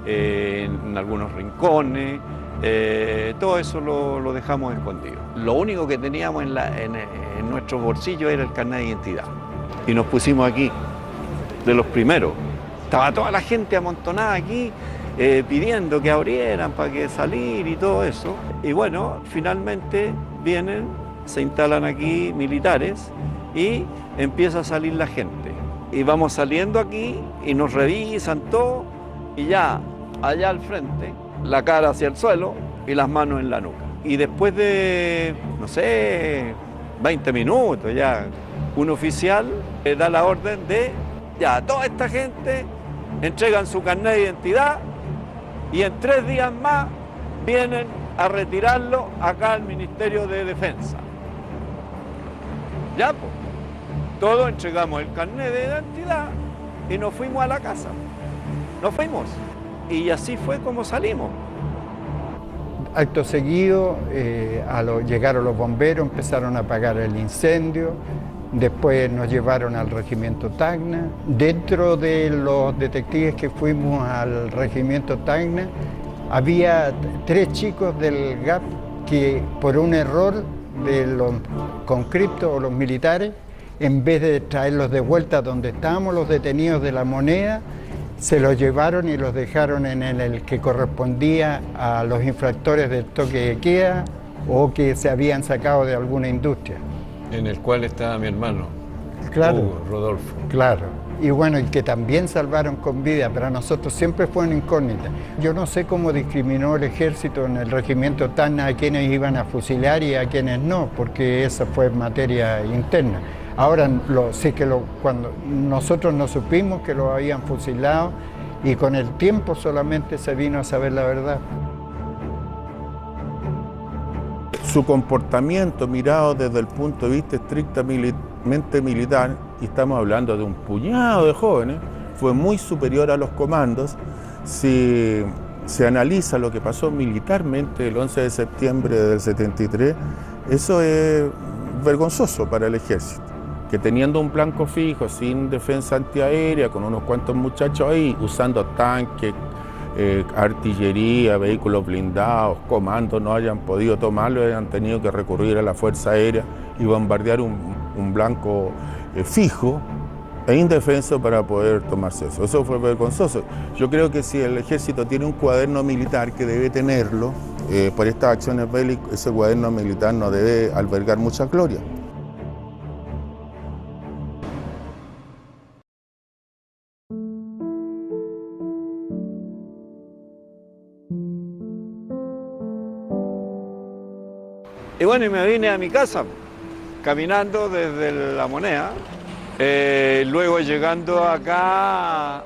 en algunos rincones, todo eso lo dejamos escondido. Lo único que teníamos en nuestros bolsillos era el carnet de identidad. Y nos pusimos aquí, de los primeros. Estaba toda la gente amontonada aquí, pidiendo que abrieran para que salir y todo eso. Y bueno, finalmente vienen, se instalan aquí militares y empieza a salir la gente. Y vamos saliendo aquí y nos revisan todo y ya allá al frente, la cara hacia el suelo y las manos en la nuca. Y después de, no sé, 20 minutos ya, un oficial da la orden de, ya, toda esta gente entregan su carnet de identidad y en 3 días más vienen a retirarlo acá al Ministerio de Defensa. Ya, pues. Todos entregamos el carnet de identidad y nos fuimos a la casa. Nos fuimos. Y así fue como salimos. Acto seguido, llegaron los bomberos, empezaron a apagar el incendio. Después nos llevaron al regimiento Tacna. Dentro de los detectives que fuimos al regimiento Tacna, había 3 chicos del GAP que por un error de los conscriptos o los militares, en vez de traerlos de vuelta donde estábamos los detenidos de La Moneda, se los llevaron y los dejaron en el que correspondía a los infractores del toque de queda o que se habían sacado de alguna industria. En el cual estaba mi hermano, Claro, Rodolfo. Claro. Y bueno, y que también salvaron con vida, para nosotros siempre fue una incógnita. Yo no sé cómo discriminó el ejército en el regimiento Tacna a quienes iban a fusilar y a quienes no, porque esa fue materia interna. Ahora sí que cuando nosotros no supimos que lo habían fusilado y con el tiempo solamente se vino a saber la verdad. Su comportamiento mirado desde el punto de vista estrictamente militar, y estamos hablando de un puñado de jóvenes, fue muy superior a los comandos. Si se analiza lo que pasó militarmente el 11 de septiembre del 73, eso es vergonzoso para el ejército, que teniendo un blanco fijo, sin defensa antiaérea, con unos cuantos muchachos ahí, usando tanques, artillería, vehículos blindados, comandos, no hayan podido tomarlo, hayan tenido que recurrir a la Fuerza Aérea y bombardear un blanco fijo e indefenso para poder tomarse eso. Eso fue vergonzoso. Yo creo que si el ejército tiene un cuaderno militar, que debe tenerlo, por estas acciones bélicas, ese cuaderno militar no debe albergar mucha gloria. Y bueno, y me vine a mi casa, caminando desde La Moneda, luego llegando acá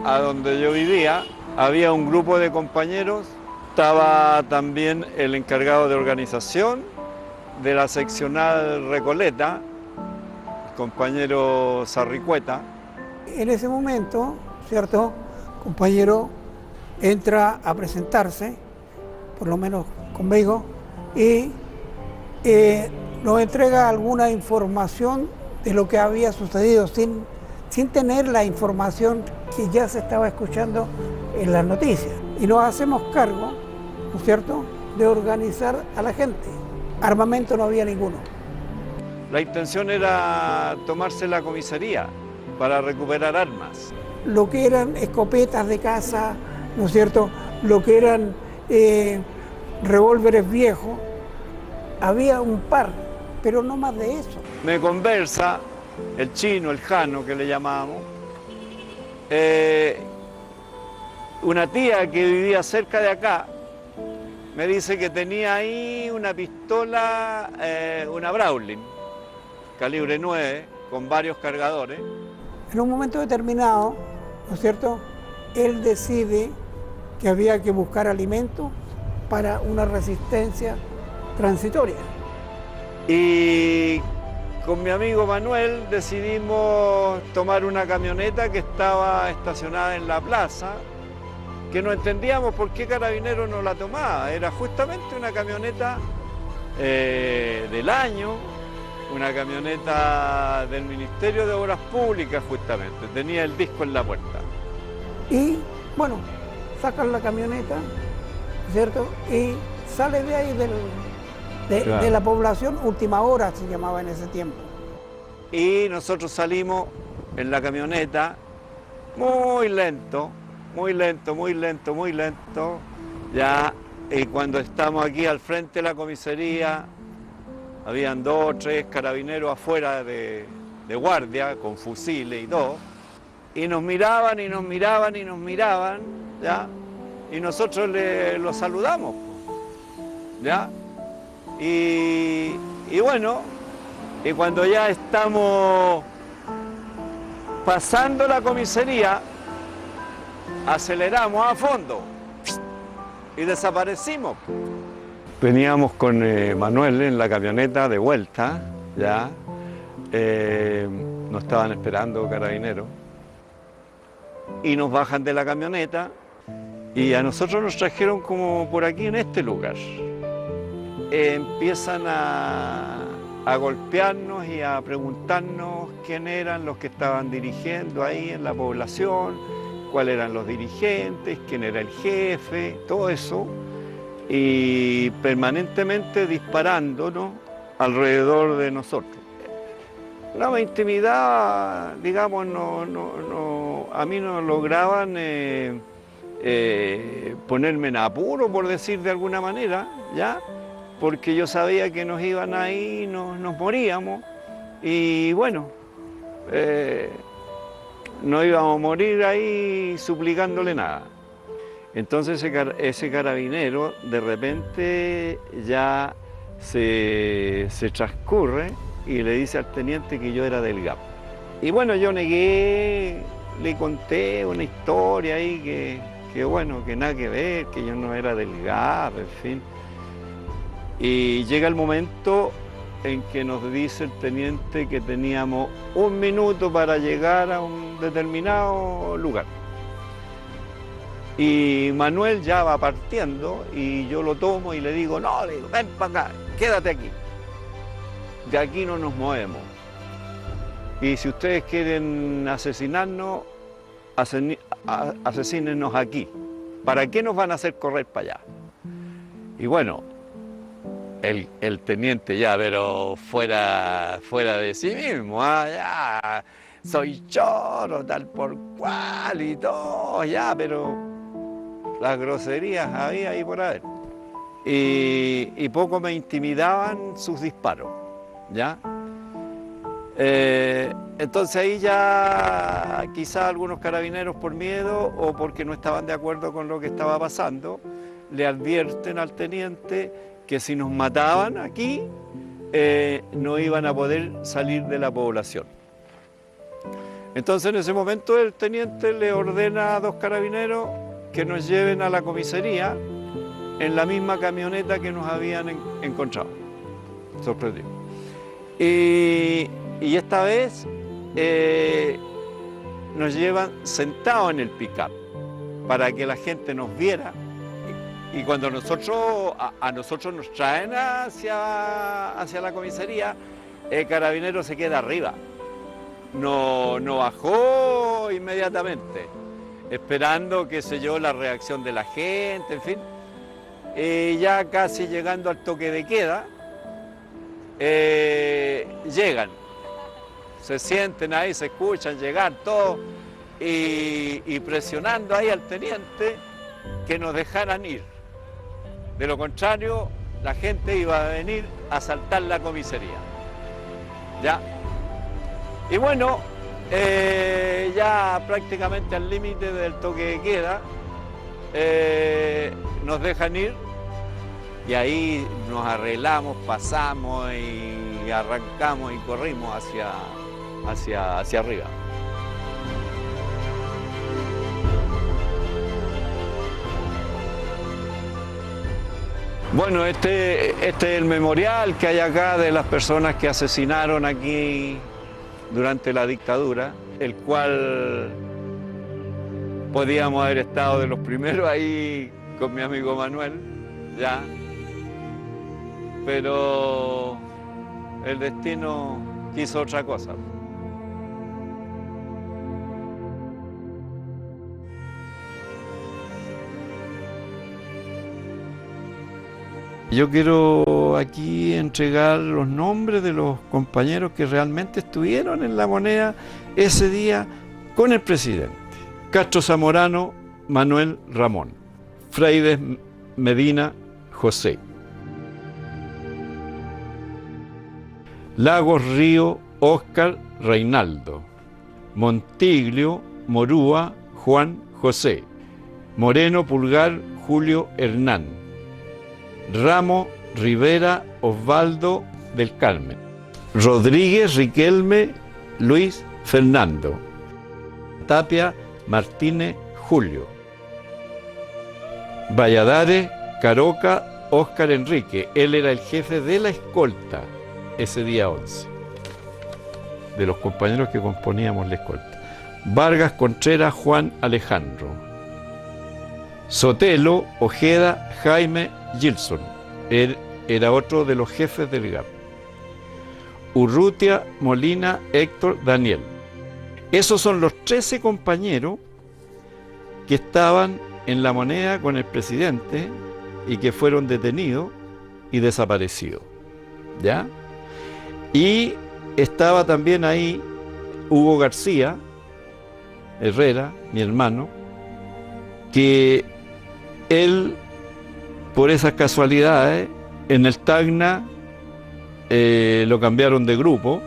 a donde yo vivía, había un grupo de compañeros, estaba también el encargado de organización de la seccional Recoleta, el compañero Sarricueta. En ese momento, ¿cierto?, compañero entra a presentarse, por lo menos conmigo, y nos entrega alguna información de lo que había sucedido sin tener la información que ya se estaba escuchando en las noticias. Y nos hacemos cargo, ¿no es cierto?, de organizar a la gente. Armamento no había ninguno. La intención era tomarse la comisaría para recuperar armas. Lo que eran escopetas de caza, ¿no es cierto?, lo que eran revólveres viejos, había un par, pero no más de eso. Me conversa el chino, el jano que le llamábamos, una tía que vivía cerca de acá, me dice que tenía ahí una pistola, una Browning, calibre 9, con varios cargadores. En un momento determinado, ¿no es cierto?, él decide que había que buscar alimentos para una resistencia transitoria. Y con mi amigo Manuel decidimos tomar una camioneta que estaba estacionada en la plaza, que no entendíamos por qué Carabineros no la tomaba. Era justamente una camioneta del año, una camioneta del Ministerio de Obras Públicas justamente, tenía el disco en la puerta. Y bueno, sacan la camioneta, ¿cierto? Y sale de ahí de la población, Última Hora se llamaba en ese tiempo. Y nosotros salimos en la camioneta muy lento, muy lento, muy lento, muy lento, ya, y cuando estamos aquí al frente de la comisaría, habían 2 o 3 carabineros afuera de guardia, con fusiles y todo, y nos miraban, y nos miraban, y nos miraban, ya, y nosotros los saludamos, ya, y bueno, y cuando ya estamos pasando la comisaría, aceleramos a fondo y desaparecimos. Veníamos con Manuel en la camioneta de vuelta, ya, nos estaban esperando Carabineros, y nos bajan de la camioneta y a nosotros nos trajeron como por aquí en este lugar. Empiezan a golpearnos y a preguntarnos quién eran los que estaban dirigiendo ahí en la población, cuáles eran los dirigentes, quién era el jefe, todo eso, y permanentemente disparándonos alrededor de nosotros. La intimidad, digamos, a mí no lograban ponerme en apuro, por decir de alguna manera, ¿ya? Porque yo sabía que nos iban ahí, nos moríamos, y bueno, no íbamos a morir ahí suplicándole nada. Entonces ese carabinero de repente ya se transcurre y le dice al teniente que yo era del GAP. Y bueno, yo negué, le conté una historia ahí que bueno, que nada que ver, que yo no era del GAP, en fin. Y llega el momento en que nos dice el teniente que teníamos 1 minuto para llegar a un determinado lugar. Y Manuel ya va partiendo y yo lo tomo y le digo, no, le digo, ven para acá, quédate aquí. De aquí no nos movemos. Y si ustedes quieren asesinarnos, asesínenos aquí. ¿Para qué nos van a hacer correr para allá? Y bueno, el teniente ya, pero fuera de sí mismo, ya, soy choro, tal por cual y todo, ya, pero las groserías había ahí por haber. Y poco me intimidaban sus disparos, ¿ya? Entonces ahí ya quizá algunos carabineros por miedo o porque no estaban de acuerdo con lo que estaba pasando, le advierten al teniente que si nos mataban aquí, no iban a poder salir de la población. Entonces en ese momento el teniente le ordena a 2 carabineros que nos lleven a la comisaría en la misma camioneta que nos habían encontrado. Sorprendido. Y esta vez nos llevan sentados en el pick-up para que la gente nos viera. Y cuando a nosotros nos traen hacia la comisaría, el carabinero se queda arriba. No bajó inmediatamente, esperando, qué sé yo, la reacción de la gente, en fin. Ya casi llegando al toque de queda, llegan, se sienten ahí, se escuchan llegar todos y presionando ahí al teniente que nos dejaran ir. De lo contrario, la gente iba a venir a asaltar la comisaría. ¿Ya? Y bueno, ya prácticamente al límite del toque de queda, nos dejan ir y ahí nos arreglamos, pasamos y arrancamos y corrimos hacia arriba. Bueno, este es el memorial que hay acá de las personas que asesinaron aquí durante la dictadura, el cual podíamos haber estado de los primeros ahí con mi amigo Manuel, ya. Pero el destino quiso otra cosa. Yo quiero aquí entregar los nombres de los compañeros que realmente estuvieron en La Moneda ese día con el presidente. Castro Zamorano, Manuel Ramón. Fraides Medina, José. Lagos Río, Óscar Reinaldo. Montiglio, Morúa, Juan José. Moreno Pulgar, Julio Hernán. Ramos Rivera, Osvaldo del Carmen. Rodríguez Riquelme, Luis Fernando. Tapia Martínez, Julio. Valladares, Caroca, Óscar Enrique. Él era el jefe de la escolta ese día 11, de los compañeros que componíamos la escolta. Vargas Contreras, Juan Alejandro. Sotelo, Ojeda, Jaime Gilson. Él era otro de los jefes del GAP. Urrutia, Molina, Héctor, Daniel. Esos son los 13 compañeros que estaban en La Moneda con el presidente y que fueron detenidos y desaparecidos. ¿Ya? Y estaba también ahí Hugo García Herrera, mi hermano, que él, por esas casualidades, en el Tacna lo cambiaron de grupo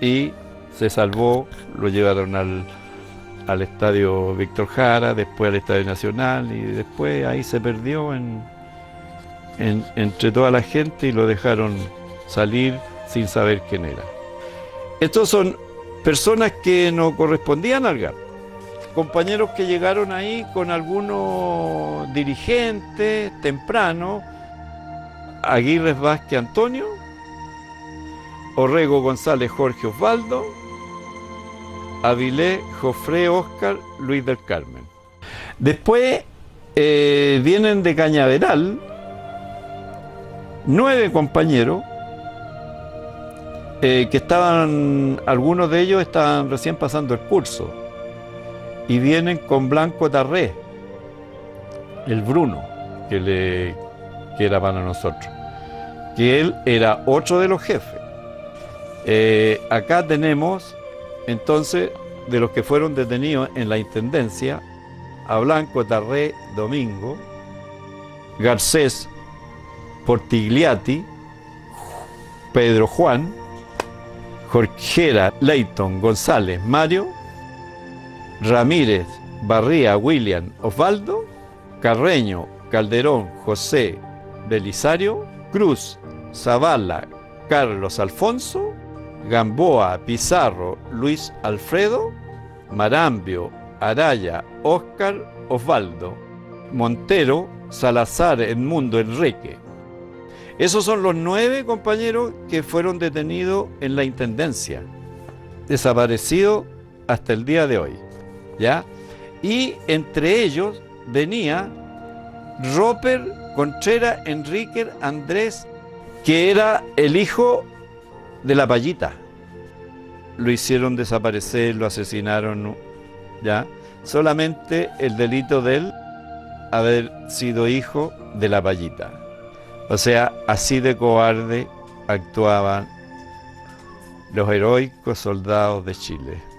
y se salvó, lo llevaron al estadio Víctor Jara, después al Estadio Nacional y después ahí se perdió entre toda la gente y lo dejaron salir sin saber quién era. Estos son personas que no correspondían al GAP. Compañeros que llegaron ahí con algunos dirigentes temprano, Aguirre Vázquez Antonio, Orrego González Jorge Osvaldo, Avilés Jofré Óscar Luis del Carmen. Después vienen de Cañaveral 9 compañeros que estaban, algunos de ellos estaban recién pasando el curso. Y vienen con Blanco Tarré, el Bruno, que era para nosotros, que él era otro de los jefes. Acá tenemos, entonces, de los que fueron detenidos en la Intendencia, a Blanco Tarré Domingo, Garcés Portigliati, Pedro Juan, Jorgera Leighton González Mario, Ramírez, Barría, William, Osvaldo, Carreño, Calderón, José, Belisario, Cruz, Zavala, Carlos Alfonso, Gamboa, Pizarro, Luis Alfredo, Marambio, Araya, Óscar, Osvaldo, Montero, Salazar, Edmundo, Enrique. Esos son los 9 compañeros que fueron detenidos en la Intendencia, desaparecidos hasta el día de hoy. ¿Ya? Y entre ellos venía Roper Contreras Enrique Andrés, que era el hijo de la Payita. Lo hicieron desaparecer, lo asesinaron, ¿ya? Solamente el delito de él haber sido hijo de la Payita. O sea, así de cobarde actuaban los heroicos soldados de Chile.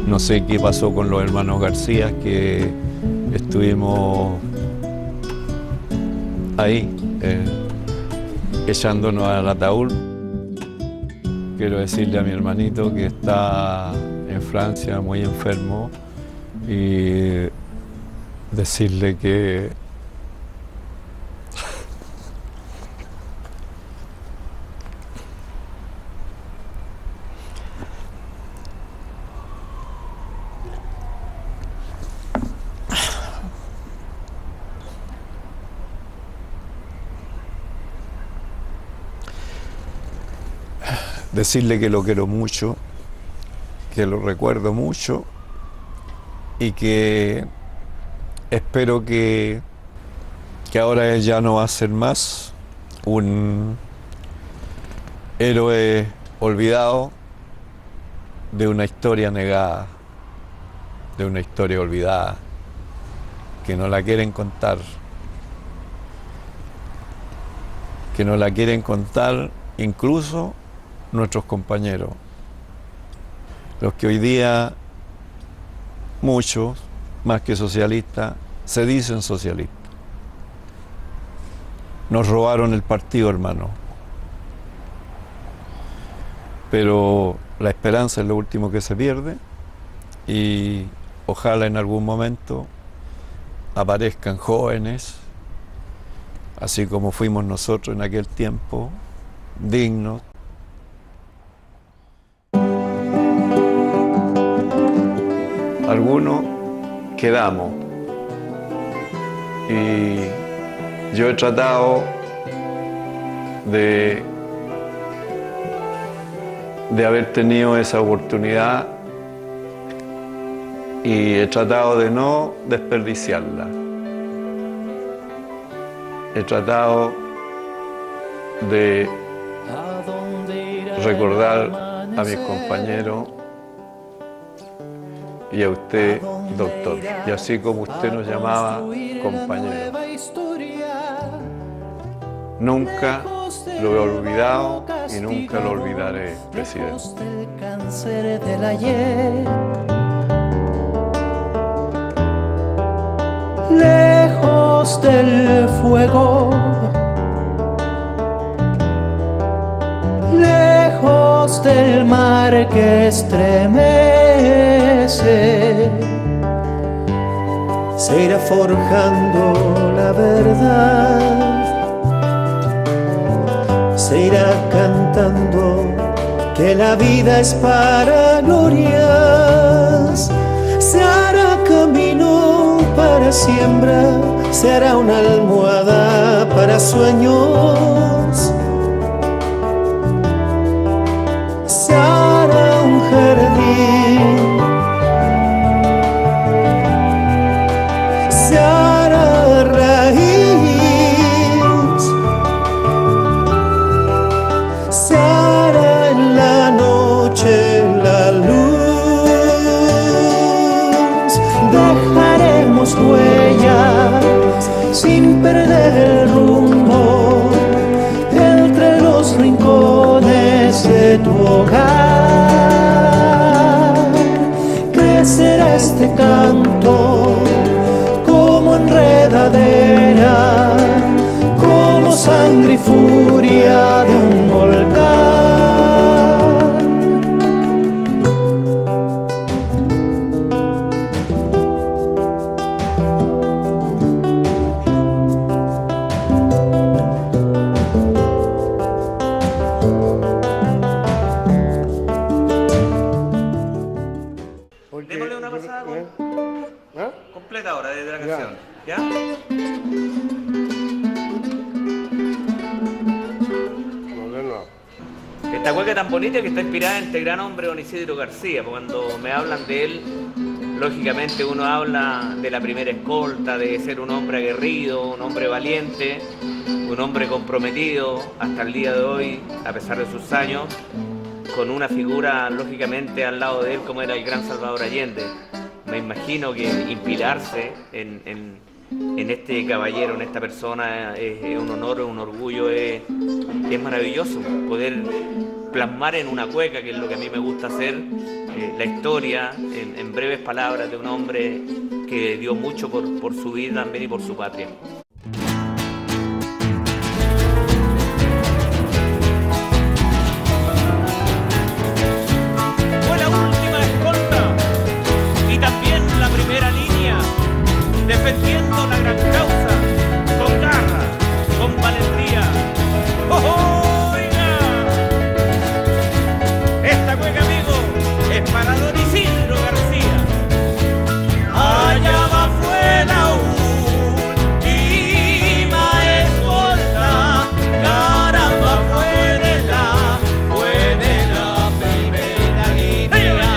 No sé qué pasó con los hermanos García, que estuvimos ahí echándonos al ataúd, quiero decirle a mi hermanito que está en Francia muy enfermo y decirle que lo quiero mucho, que lo recuerdo mucho y que espero que ahora él ya no va a ser más un héroe olvidado de una historia negada, de una historia olvidada, que no la quieren contar, incluso nuestros compañeros, los que hoy día, muchos, más que socialistas, se dicen socialistas. Nos robaron el partido, hermano. Pero la esperanza es lo último que se pierde y ojalá en algún momento aparezcan jóvenes, así como fuimos nosotros en aquel tiempo, dignos. Algunos quedamos y yo he tratado de haber tenido esa oportunidad y he tratado de no desperdiciarla. He tratado de recordar a mis compañeros y a usted, doctor, y así como usted nos llamaba compañero. Nunca lo he olvidado y nunca lo olvidaré, presidente. Lejos del fuego, lejos del mar que estremece, se irá forjando la verdad, se irá cantando que la vida es para glorias, se hará camino para siembra, se hará una almohada para sueños, se hará un jardín, se hará raíz, se hará en la noche la luz, dejaremos huellas sin perder el rumbo entre los rincones de tu hogar. Crecerá este canto como enredadera, como sangre y furia de un volcán. Démosle una pasada completa ahora desde la canción. ¿Ya? Esta cueca tan bonita que está inspirada en este gran hombre don Isidro García. Cuando me hablan de él, lógicamente uno habla de la primera escolta, de ser un hombre aguerrido, un hombre valiente, un hombre comprometido hasta el día de hoy, a pesar de sus años, con una figura lógicamente al lado de él como era el gran Salvador Allende. Me imagino que inspirarse en este caballero, en esta persona, es un honor, un orgullo, es maravilloso poder plasmar en una cueca, que es lo que a mí me gusta hacer, la historia en breves palabras de un hombre que dio mucho por su vida también y por su patria. defendiendo la gran causa, con garra, con valentía. ¡Oiga! Esta cueca, amigo, es para don Isidro García. Allá va afuera última escolta, caramba, fue de la primera línea.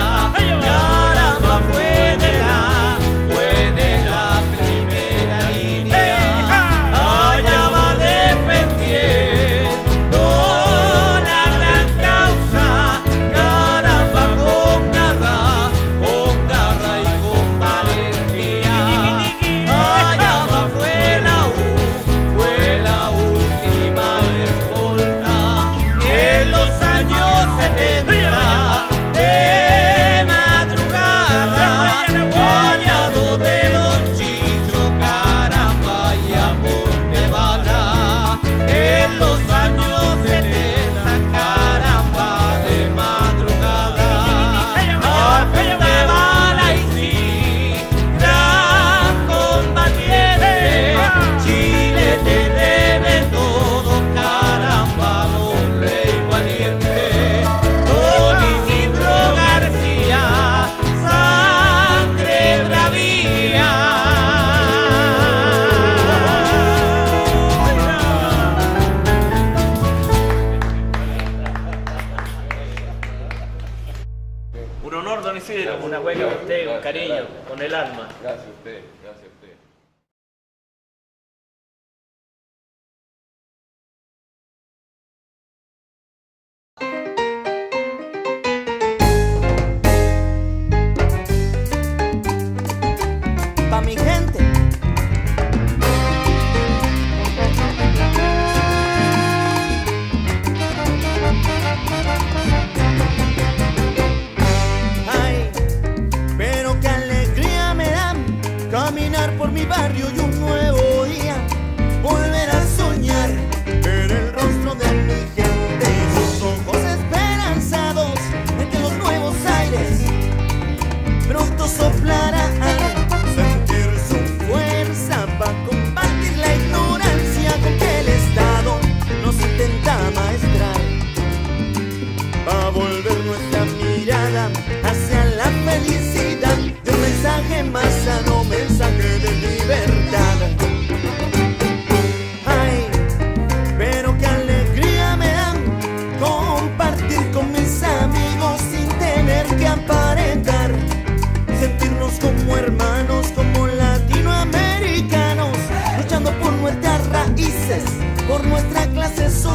Caramba, fue de la primera línea. Allá va defendiendo la gran causa, caramba, con garra y con valentía. Allá va, fue la última escolta en los años 70 de madrugada, bañado de Don Chicho, caramba, y amor de bala. En los años 70, caramba, de madrugada, amor de bala y sí, gran combatiente. Chile te debe todo, caramba, don rey valiente. Don Isidro García, sangre bravía. Un honor, don Isidro, una hueca con usted, con cariño, con el alma. Gracias a usted, gracias a usted. Pa' mi gente. Ay, pero qué alegría me da caminar por mi barrio y un nuevo día volver a soñar en el rostro de mi gente, sus ojos esperanzados en que los nuevos aires pronto soplarán. Sentir su fuerza para combatir la ignorancia con que el Estado nos intenta maestrar, para volver nuestra mirada hacia la felicidad de un mensaje más sano, mensaje de libertad. Ay, pero qué alegría me da compartir con mis amigos sin tener que aparentar, sentirnos como hermanos, como latinoamericanos, luchando por nuestras raíces, por nuestra clase social.